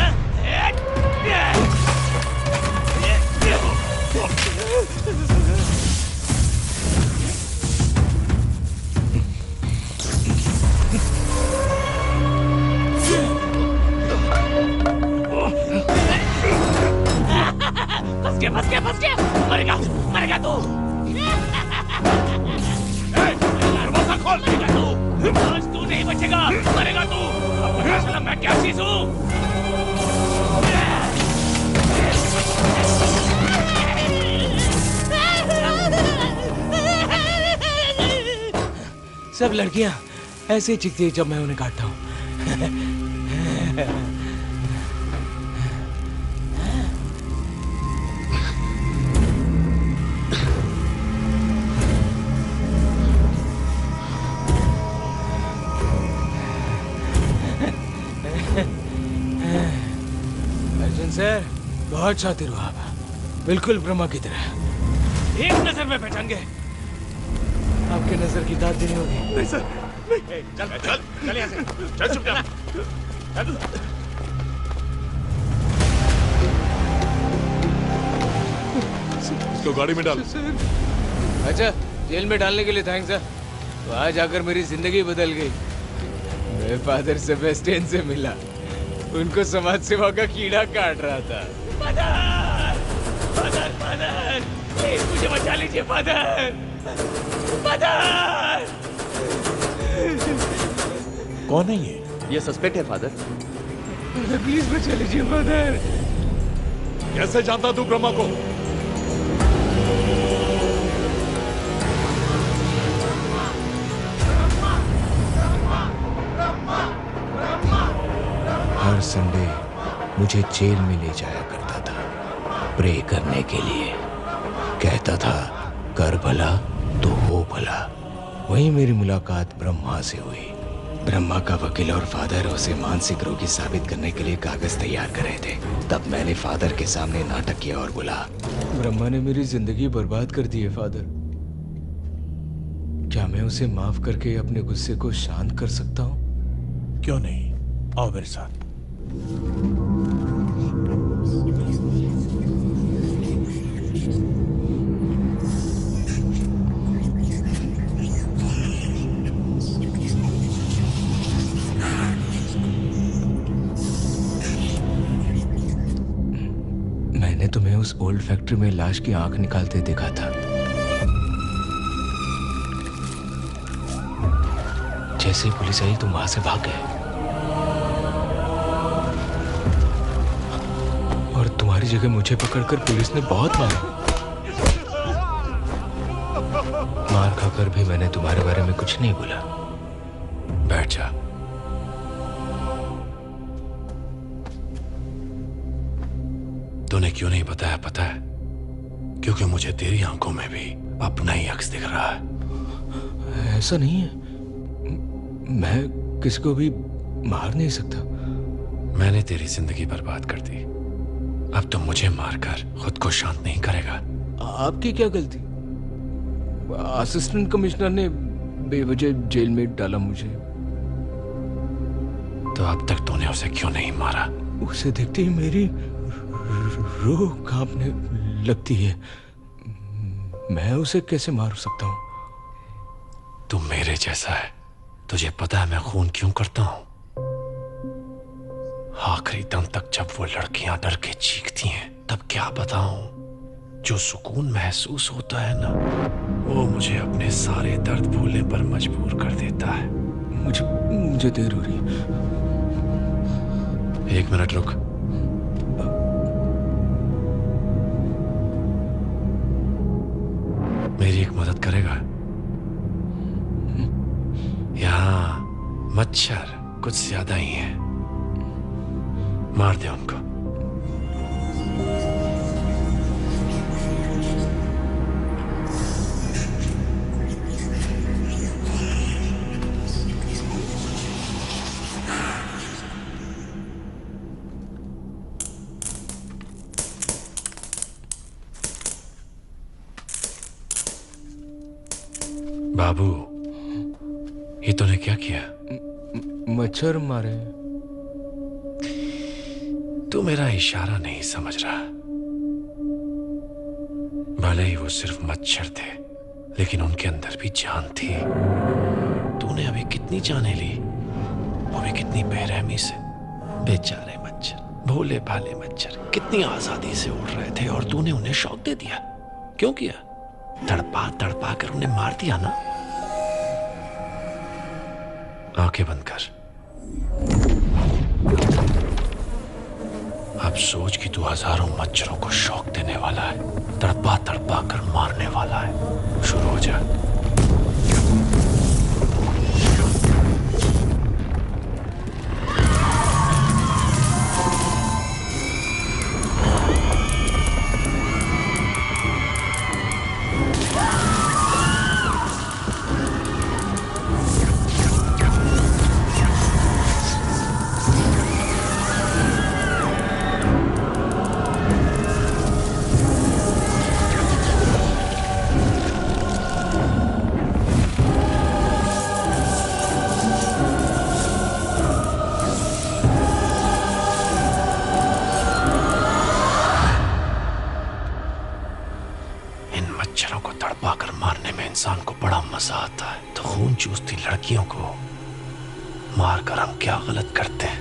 फंस गया, मरेगा तू। दरवाजा खोल, मरेगा तू। आज तू नहीं बचेगा, मरेगा तू। अब पता चला मैं क्या चीज हूँ। सब लड़कियां ऐसे ही चिखती है जब मैं उन्हें काटता हूँ। अर्जुन सर, बहुत शातिर हो आप, बिल्कुल ब्रह्मा की तरह। एक नजर में पहचान गए। आपके नजर की दाद देनी होगी। नहीं सर, नहीं। चल यहाँ से, चल चुपचाप। इसको गाड़ी में डाल। अच्छा, जेल में डालने के लिए थैंक्स है। वहां जाकर मेरी जिंदगी बदल गई। मैं फादर सेबेस्टियन से मिला, उनको समाज सेवा का कीड़ा काट रहा था। फादर, फादर, फादर, प्लीज मुझे बचा लीजिए फादर, फादर। कौन है ये सस्पेक्ट है फादर। प्लीज बचा लीजिए फादर। कैसे जानता तू ब्रह्मा को? हर संडे मुझे जेल में ले जाया करता था प्रे करने के लिए। कहता था कर भला तो हो भला। वहीं मेरी मुलाकात ब्रह्मा से हुई। ब्रह्मा का वकील और फादर उसे मानसिक रोगी साबित करने के लिए कागज तैयार कर रहे थे। तब मैंने फादर के सामने नाटक किया और बोला, ब्रह्मा ने मेरी जिंदगी बर्बाद कर दी है फादर। क्या मैं उसे माफ करके अपने गुस्से को शांत कर सकता हूँ? क्यों नहीं, आओ मेरे साथ। मैंने तुम्हें उस ओल्ड फैक्ट्री में लाश की आंख निकालते देखा था। जैसे ही पुलिस आई तुम वहां से भाग गए और तुम्हारी जगह मुझे पकड़कर पुलिस ने बहुत मारा। मार खाकर भी मैंने तुम्हारे बारे में कुछ नहीं बोला। बैठ जा। तूने क्यों नहीं बताया पता है? क्योंकि मुझे तेरी आंखों में भी अपना ही अक्स दिख रहा है। ऐसा नहीं है, मैं किसी को भी मार नहीं सकता। मैंने तेरी जिंदगी बर्बाद कर दी, अब तुम मुझे मारकर खुद को शांत नहीं करेगा। आपकी क्या गलती? असिस्टेंट कमिश्नर ने बेवजह जेल में डाला मुझे। तो अब तक तूने उसे क्यों नहीं मारा? उसे देखते ही मेरी रूह कांपने लगती है। मैं उसे कैसे मार सकता हूँ? तू मेरे जैसा है। तुझे पता है मैं खून क्यों करता हूं? आखिरी दम तक जब वो लड़कियां डर के चीखती हैं तब क्या बताऊं, जो सुकून महसूस होता है ना, वो मुझे अपने सारे दर्द भूलने पर मजबूर कर देता है। मुझे देर हो रही है। 1 मिनट रुक। मेरी एक मदद करेगा? यहाँ मच्छर कुछ ज्यादा ही है, मार दे उनको। बाबू, ये तूने क्या किया? मच्छर मारे। तू मेरा इशारा नहीं समझ रहा। भले ही वो सिर्फ मच्छर थे, लेकिन उनके अंदर भी जान थी। तूने अभी कितनी जानें ली, वो भी कितनी बेरहमी से। बेचारे मच्छर, भोले भाले मच्छर, कितनी आजादी से उड़ रहे थे और तूने उन्हें शौक दे दिया। क्यों किया? तड़पा तड़पा कर उन्हें मार दिया ना। आंखें बंद कर। अब सोच कि तू हजारों मच्छरों को शौक देने वाला है, तड़पा तड़पा कर मारने वाला है। शुरू हो जा। लड़कियों को मारकर हम क्या गलत करते हैं।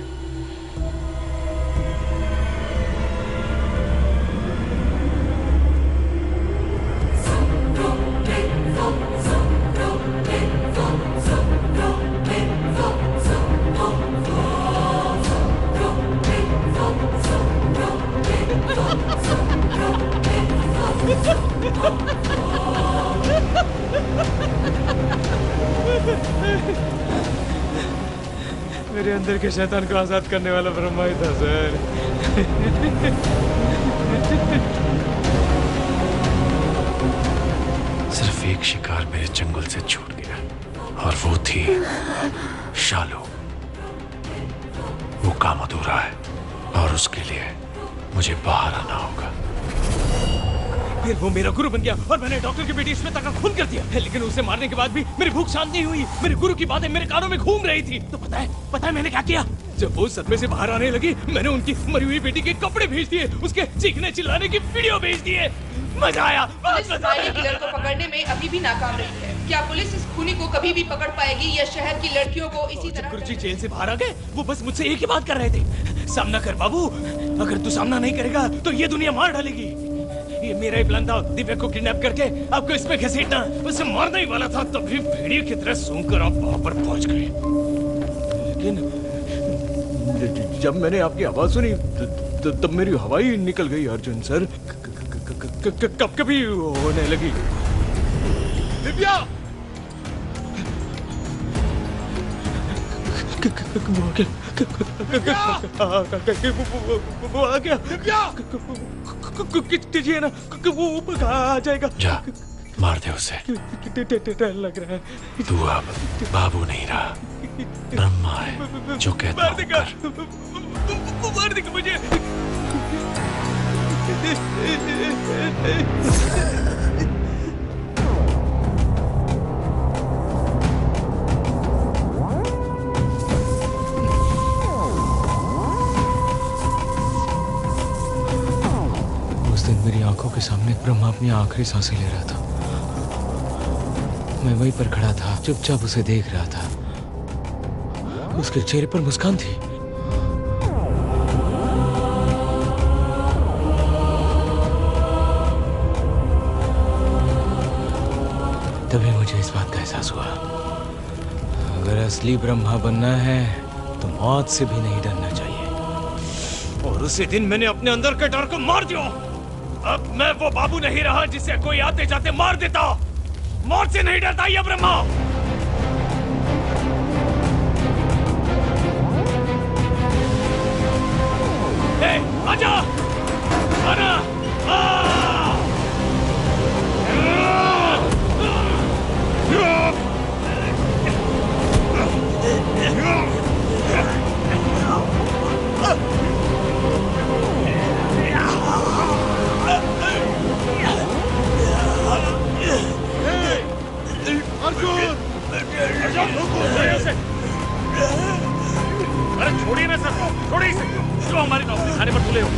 मेरे अंदर के शैतान को आजाद करने वाला ब्रह्मा ही था सर। सिर्फ एक शिकार मेरे जंगल से छूट गया और वो थी शालू। वो काम अधूरा है और उसके लिए मुझे बाहर आना होगा। फिर वो मेरा गुरु बन गया और मैंने डॉक्टर की बेटी श्वेता का खून कर दिया, लेकिन उसे मारने के बाद भी मेरी भूख शांत नहीं हुई। मेरे गुरु की बातें मेरे कानों में घूम रही थी। तो पता है मैंने क्या किया? जब वो सदमे से बाहर आने लगी, मैंने उनकी मरी हुई बेटी के कपड़े भेज दिए, उसके चीखने चिल्लाने की वीडियो भेज दिए। मजा आया। पुलिस माइनर किलर को पकड़ने में अभी भी नाकाम रही है। क्या पुलिस इस खूनी को कभी भी पकड़ पाएगी या शहर की लड़कियों को इसी तरह? गुरुजी जेल से बाहर आ गए, वो बस मुझसे एक ही बात कर रहे थे, सामना कर बाबू। अगर तू सामना नहीं करेगा तो ये दुनिया मार डालेगी। ये मेरा ही प्लान था, दिव्या को किडनैप करके आपको इसमें घसीटना। उसे मारना ही वाला था, तभी भेड़िए की तरह सूंघकर आप वहां पर पहुंच गए। लेकिन जब मैंने आपकी आवाज सुनी तब मेरी हवा ही निकल गई अर्जुन सर। कब कभी होने लगी। दिव्या! वो आ गया। कीजिए ना, वो ऊपर आ जाएगा। जा, मार दे उसे। डर लग रहा है। तू अब बाबू नहीं रहा, ब्रह्मा है जो कहता मार देगा, मार देगा मुझे। उस दिन मेरी आंखों के सामने ब्रह्मा अपनी आखिरी सांसें ले रहा था। मैं वहीं पर खड़ा था, चुपचाप उसे देख रहा था। उसके चेहरे पर मुस्कान थी। तभी मुझे इस बात का एहसास हुआ, अगर असली ब्रह्मा बनना है तो मौत से भी नहीं डरना चाहिए। और उसी दिन मैंने अपने अंदर के डर को मार दिया। अब मैं वो बाबू नहीं रहा जिसे कोई आते जाते मार देता। मौत से नहीं डरता ये ब्रह्मा। आजा, आना, अरे छोड़िए ना सर, छोड़िए इसे। क्यों हमारी नौकरी खाने पर तुले हो?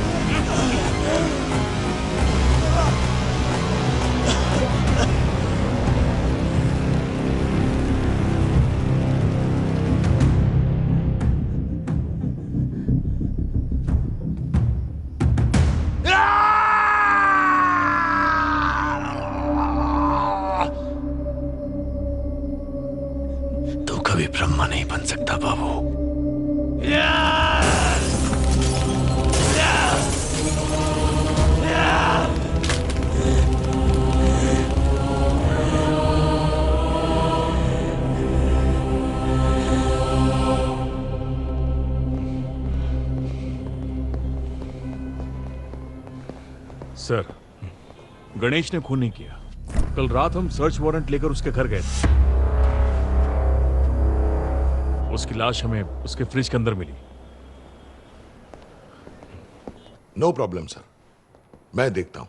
तू कभी ब्रह्मा नहीं बन सकता बाबू। सर, गणेश ने खून नहीं किया। कल रात हम सर्च वारंट लेकर उसके घर गए थे। उसकी लाश हमें उसके फ्रिज के अंदर मिली। नो प्रॉब्लम सर, मैं देखता हूं।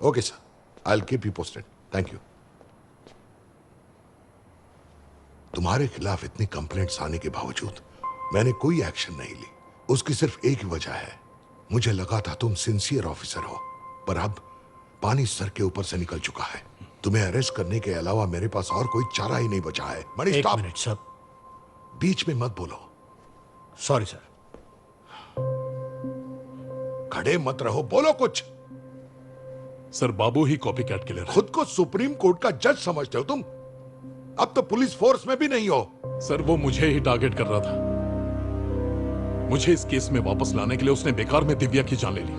Okay sir, I will keep you posted. Thank you. तुम्हारे खिलाफ इतनी कंप्लेंट्स आने के बावजूद मैंने कोई एक्शन नहीं ली। उसकी सिर्फ एक ही वजह है, मुझे लगा था तुम सिंसियर ऑफिसर हो, पर अब पानी सर के ऊपर से निकल चुका है। तुम्हें अरेस्ट करने के अलावा मेरे पास और कोई चारा ही नहीं बचा है। मनी, एक स्टॉप। Minute sir. बीच में मत बोलो। Sorry sir. खड़े मत रहो, बोलो कुछ। सर, बाबू ही कॉपी कैट किलर है। खुद को सुप्रीम कोर्ट का जज समझते हो तुम? अब तो पुलिस फोर्स में भी नहीं हो। सर, वो मुझे ही टारगेट कर रहा था। मुझे इस केस में वापस लाने के लिए उसने बेकार में दिव्या की जान ले ली।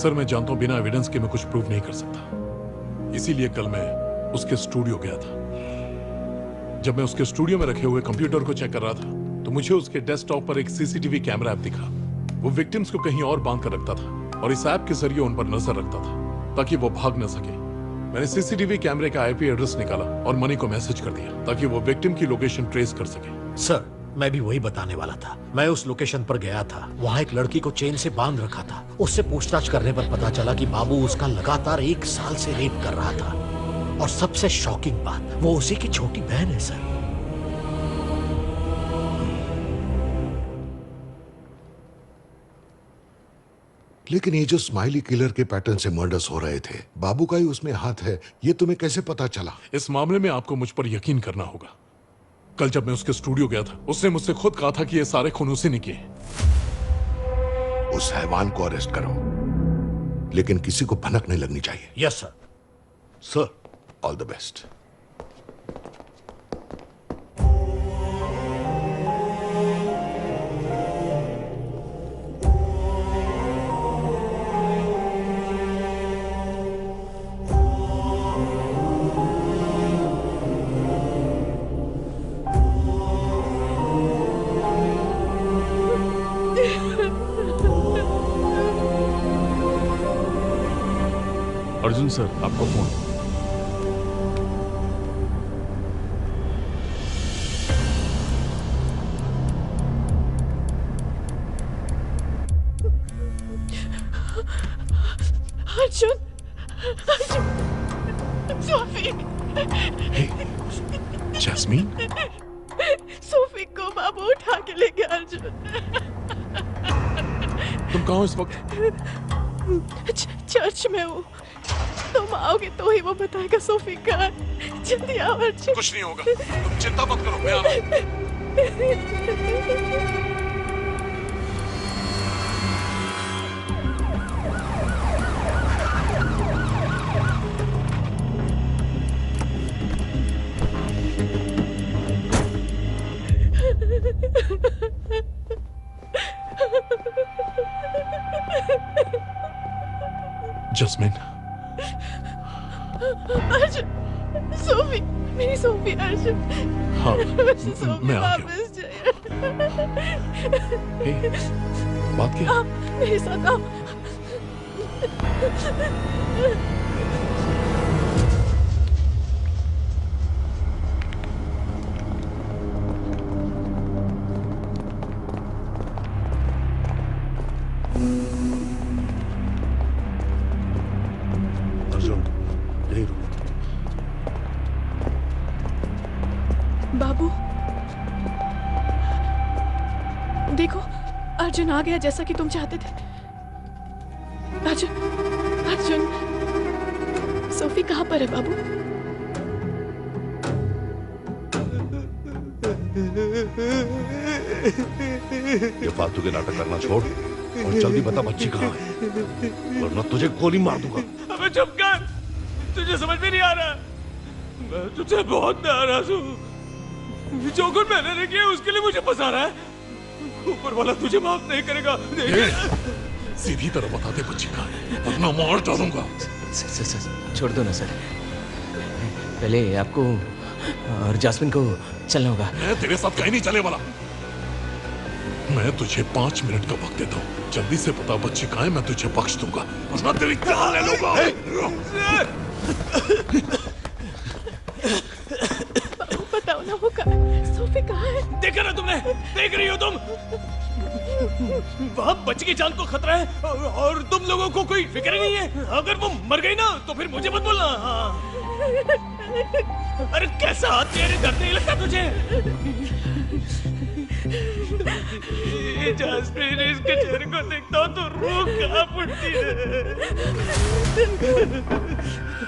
सर, मैं जानता हूं बिना एविडेंस के मैं कुछ प्रूव नहीं कर सकता, इसीलिए कल मैं उसके स्टूडियो गया था। जब मैं उसके स्टूडियो में रखे हुए कंप्यूटर को चेक कर रहा था तो मुझे उसके डेस्कटॉप पर एक सीसीटीवी कैमरा ऐप दिखा। वो विक्टिम्स को कहीं और बांध कर रखता था और इस ऐप के जरिए उन पर नजर रखता था ताकि वो भाग न सके। मैंने सीसीटीवी कैमरे का आईपी एड्रेस निकाला और मनी को मैसेज कर दिया ताकि वो विक्टिम की लोकेशन ट्रेस कर सके। सर, मैं भी वही बताने वाला था। मैं उस लोकेशन पर गया था। वहाँ एक लड़की को चेन से बांध रखा था। उससे पूछताछ करने पर पता चला कि बाबू उसका लगातार 1 साल से रेप कर रहा था। और सबसे शॉकिंग बात, वो उसी की छोटी बहन है सर। लेकिन ये जो स्माइली किलर के पैटर्न से मर्डर्स हो रहे थे, बाबू का ही उसमें हाथ है, ये तुम्हें कैसे पता चला? इस मामले में आपको मुझ पर यकीन करना होगा। कल जब मैं उसके स्टूडियो गया था उसने मुझसे खुद कहा था कि ये सारे खून उसी ने किए। उस हैवान को अरेस्ट करो, लेकिन किसी को भनक नहीं लगनी चाहिए। Yes sir. Sir, all the best. Arjun sir, आपका फोन। Arjun, Arjun, Sophie. Jasmine, Sophie को बाबू उठा के ले गया। अर्जुन, तुम कहाँ हो इस वक्त? चर्च में हूँ। तुम आओगे तो ही वो बताएगा सोफी कहाँ है। जल्दी आओ अर्जुन। कुछ नहीं होगा, तुम चिंता मत करो, मैं आ रहा हूँ। जस्मिन, अर्जुन, सोफी, मेरी सोफी। अर्जुन, हाँ, सोफी मैं आ गया। वापस जाइए। बात क्या? आओ, मेरे साथ आओ। बाबू, देखो अर्जुन आ गया जैसा कि तुम चाहते थे। अर्जुन, अर्जुन, सोफी कहाँ पर है बाबू? ये फालतू के नाटक करना छोड़ और जल्दी बता बच्ची कहाँ है, वरना तुझे गोली मार दूंगा। अबे चुप कर, तुझे समझ में नहीं आ रहा। मैं तुझसे बहुत नाराज हूँ। जो कुछ मैंने नहीं किया उसके लिए मुझे फंसा रहा है। ऊपर वाला तुझे माफ नहीं करेगा। सीधी तरह बता दे बच्ची कहाँ है, वरना मार डालूंगा। सर, छोड़ दो ना सर। पहले आपको और जास्मिन को चलना होगा। मैं तेरे साथ कहीं नहीं चले वाला। मैं तुझे 5 मिनट का वक्त देता हूँ। जल्दी से बता बच्ची कहाँ है, मैं तुझे बख्श दूंगा, वरना तेरी जान ले लूंगा। बताओ ना वो सोफी कहाँ है? देखा ना तुमने? देख रही हो तुम? वहाँ बच्ची की जान को खतरा है और तुम लोगों को कोई फिक्र नहीं है। अगर वो मर गई ना तो फिर मुझे मत बोलना। अरे कैसा हाथ तेरे दर्द नहीं लगता तुझे? जास्मिन, इसके चेहरे को देखता हूँ तो रूह कांप उठती है।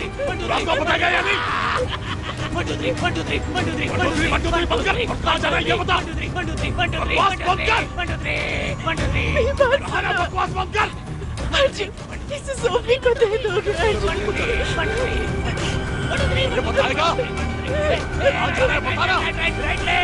आपको बताया या नहीं? 1 2 3 1 2 3 1 2 3 1 2 3 1 2 3 बंद कर। कहाँ जाना है ये बता। 1 2 3 1 2 3 1 2 3 बकवास बंद कर। 1 2 3 1 2 3 मेरी बात खाना बकवास बंद कर। अर्जुन, इसे सोफी को दे दोगे अर्जुन। ये बताएगा? कहाँ जाना है बताना। राइट ले।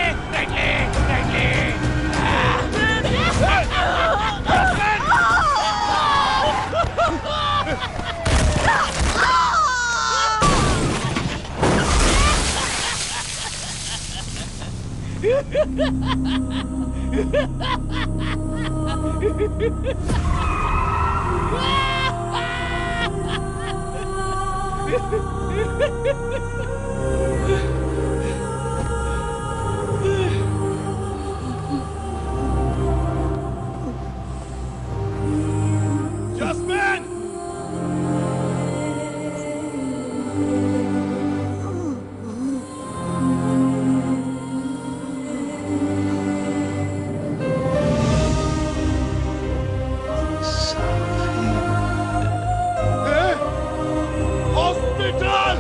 हॉस्पिटल।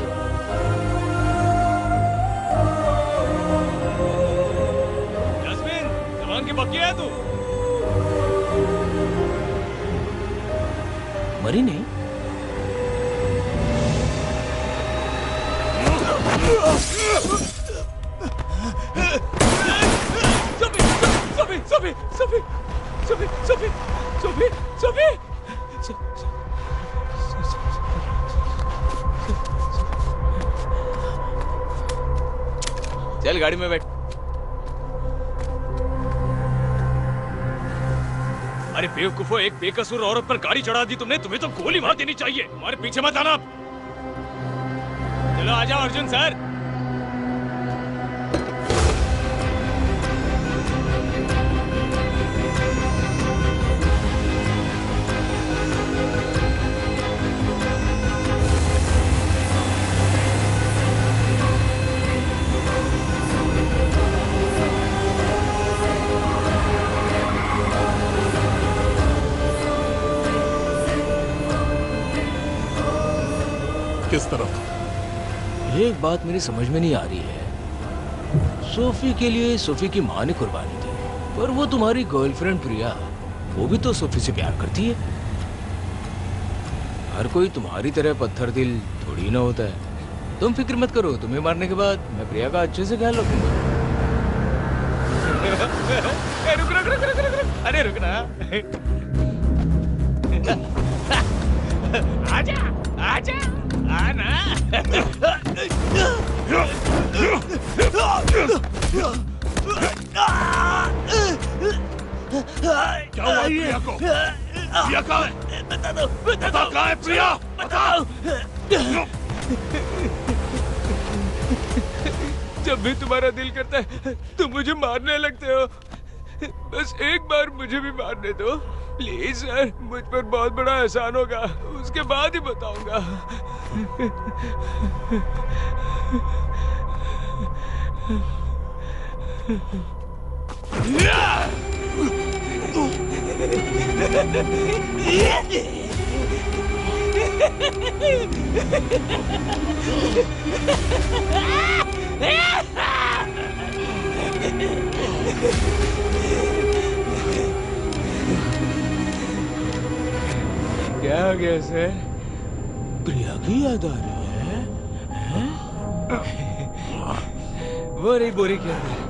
जस्मिन, जवान की पक्की है तू? मरी नहीं? सोफी सोफी सोफी सोफी चल गाड़ी में बैठ। अरे बेवकूफो, एक बेकसूर औरत पर गाड़ी चढ़ा दी तुमने, तुम्हें तो गोली मार देनी चाहिए। हमारे पीछे मत आना। चलो आ जाओ अर्जुन सर। किस तरफ? एक बात मेरी समझ में नहीं आ रही है। सोफी के लिए सोफी की माँ ने कुर्बानी दी, पर वो तुम्हारी गर्लफ्रेंड प्रिया, वो भी तो सोफी से प्यार करती है। हर कोई तुम्हारी तरह पत्थर दिल थोड़ी ना होता है। तुम फिक्र मत करो, तुम्हें मारने के बाद मैं प्रिया का अच्छे से ख्याल रखूंगा। रुक रुक रुक रुक रुक, अरे रुकना। आजा आजा आना। क्या हुआ प्रिया को? प्रिया कहाँ है? बता दो, बता कहाँ है प्रिया? बताओ। जब भी तुम्हारा दिल करता है तुम मुझे मारने लगते हो। बस एक बार मुझे भी मारने दो प्लीज सर, मुझ पर बहुत बड़ा एहसान होगा, उसके बाद ही बताऊंगा। क्या हो गया सर? प्रिया की याद आ रही है? वो रही बोरी के अंदर।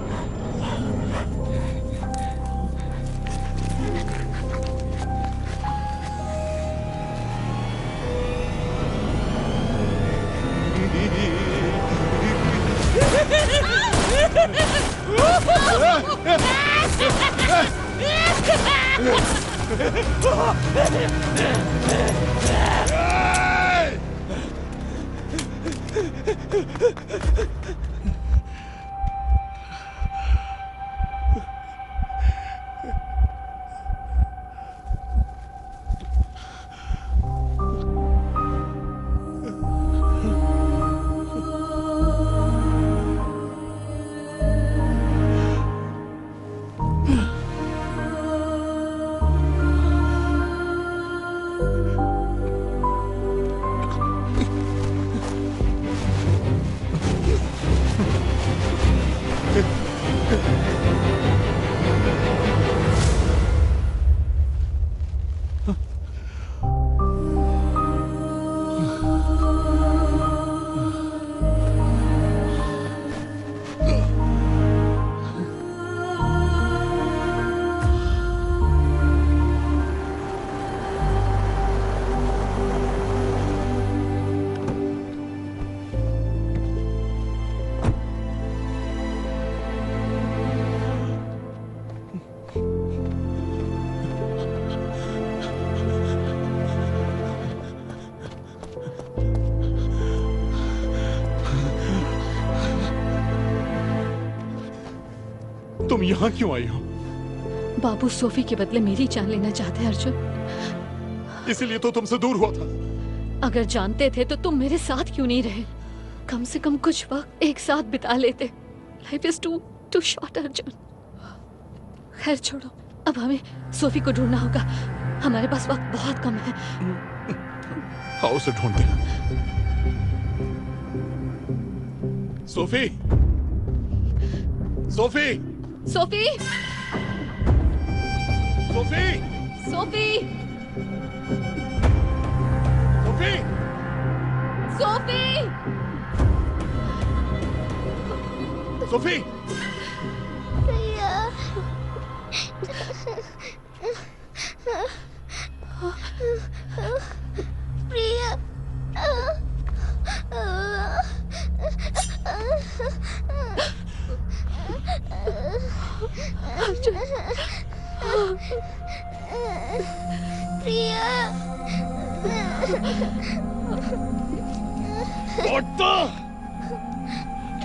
तुम यहाँ क्यों आई हो? बाबू सोफी के बदले मेरी जान लेना चाहते हैं अर्जुन। इसीलिए तो तुमसे दूर हुआ था। अगर जानते थे तो तुम मेरे साथ क्यों नहीं रहे? कम से कम कुछ वक्त एक साथ बिता लेते। Life is too short Arjun. खैर छोड़ो, अब हमें सोफी को ढूंढना होगा। हमारे पास वक्त बहुत कम है। आओ उसे ढूंढते हैं। Sophie, Sophie, Sophie, Sophie, Sophie, Sophie, Sophie, Sophie. Priya. तो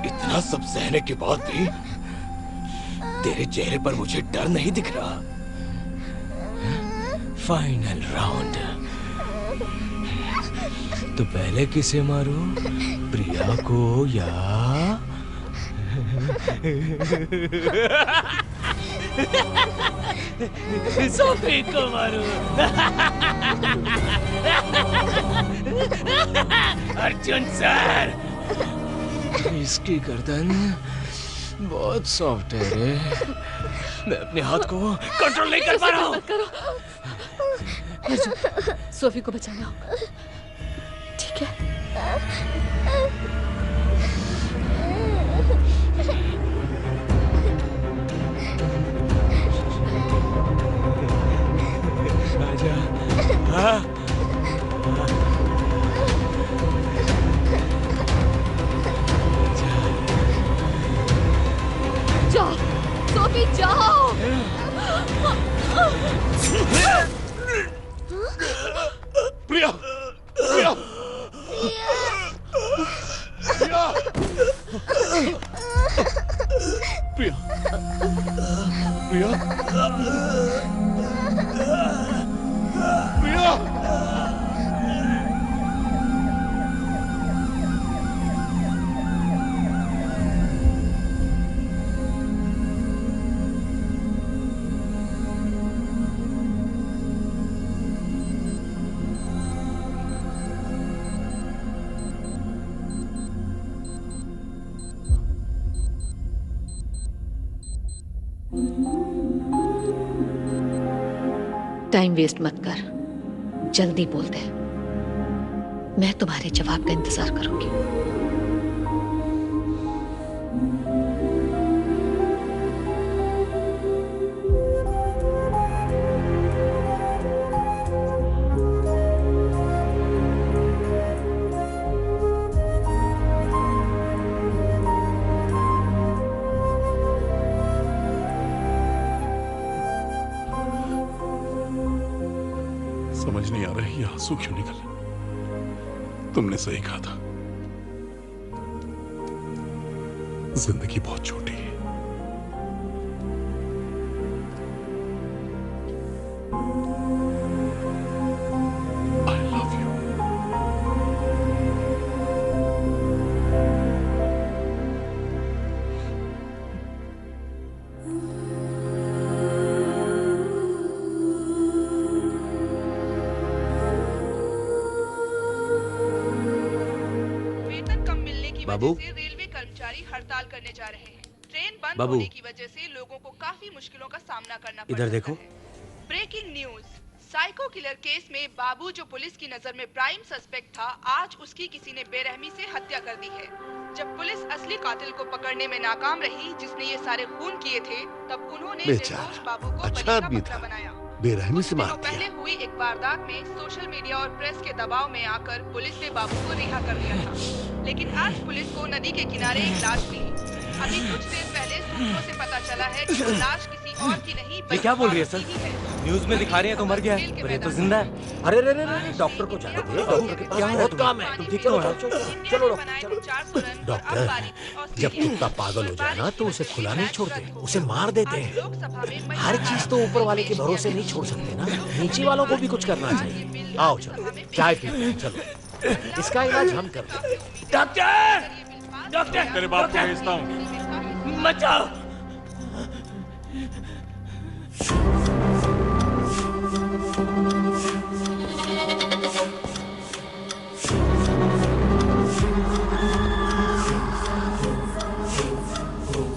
इतना सब सहने के बाद भी तेरे चेहरे पर मुझे डर नहीं दिख रहा। Final round. तो पहले किसे मारो, प्रिया को या सोफी को मारो? अर्जुन सर, इसकी गर्दन बहुत सॉफ्ट है रे। मैं अपने हाथ को कंट्रोल नहीं कर पा रहा हूँ। सोफी को बचाना होगा, ठीक है? आजा। हाँ। जाओ सोफी जाओ। प्रिया, प्रिया, प्रिया, प्रिया, प्रिया, प्रिया। टाइम वेस्ट मत कर, जल्दी बोल दे। मैं तुम्हारे जवाब का इंतजार करूंगी। समझ नहीं आ रही ये आंसू क्यों निकले। तुमने सही कहा था, जिंदगी बहुत छोटी है। I love you. Babu, railway कर्मचारी हड़ताल करने जा रहे हैं। ट्रेन बंद होने की वजह से लोगों को काफी मुश्किलों का सामना करना पड़ इधर देखो। Breaking news, psycho killer case में बाबू जो पुलिस की नजर में प्राइम सस्पेक्ट था, आज उसकी किसी ने बेरहमी से हत्या कर दी है। जब पुलिस असली कातिल को पकड़ने में नाकाम रही, जिसने ये सारे खून किए थे, तब उन्होंने निर्दोष बाबू को अच्छा आदमी था, बेरहमी से मार पहले हुई एक वारदात में सोशल मीडिया और प्रेस के दबाव में आकर पुलिस ने बाबू को रिहा कर दिया था, लेकिन आज पुलिस को नदी के किनारे एक लाश मिली। अभी कुछ देर पहले सूत्रों से पता चला है कि वो लाश किसी और की नहीं, ये क्या बोल रही है सर? न्यूज में दिखा रहे हैं तो मर गया है, पर ये तो जिंदा है। अरे रे रे रे, डॉक्टर को जाने दे। डॉक्टर के पास बहुत काम है। तुम ठीक तो हो? चलो डॉक्टर, जब कुत्ता पागल हो जाए ना तो उसे खुला नहीं छोड़ते, उसे मार देते हैं। हर चीज तो ऊपर वाले के भरोसे नहीं छोड़ सकते ना, नीचे वालों को भी कुछ करना चाहिए। आओ चलो चाय पीते हैं, चलो इसका इलाज हम करते हैं। डॉक्टर, डॉक्टर, तेरे बाप को भेजता हूँ। बचाओ।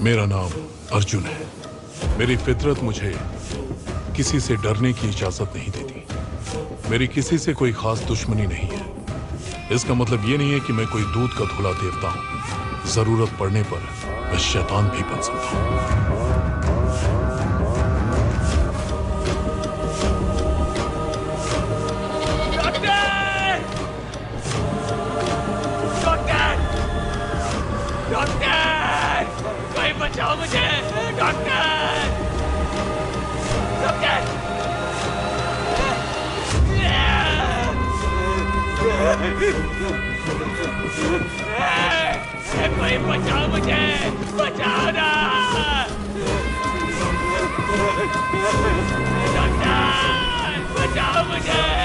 मेरा नाम अर्जुन है। मेरी फितरत मुझे किसी से डरने की इजाजत नहीं देती। मेरी किसी से कोई खास दुश्मनी नहीं है। इसका मतलब ये नहीं है कि मैं कोई दूध का धुला देवता हूं। जरूरत पड़ने पर मैं शैतान भी बन सकता हूं। डॉक्टर, कोई बचाओ मुझे। Doctor, doctor. कोई बचाओ मुझे, बचाओ ना। डॉक्टर बचाओ मुझे।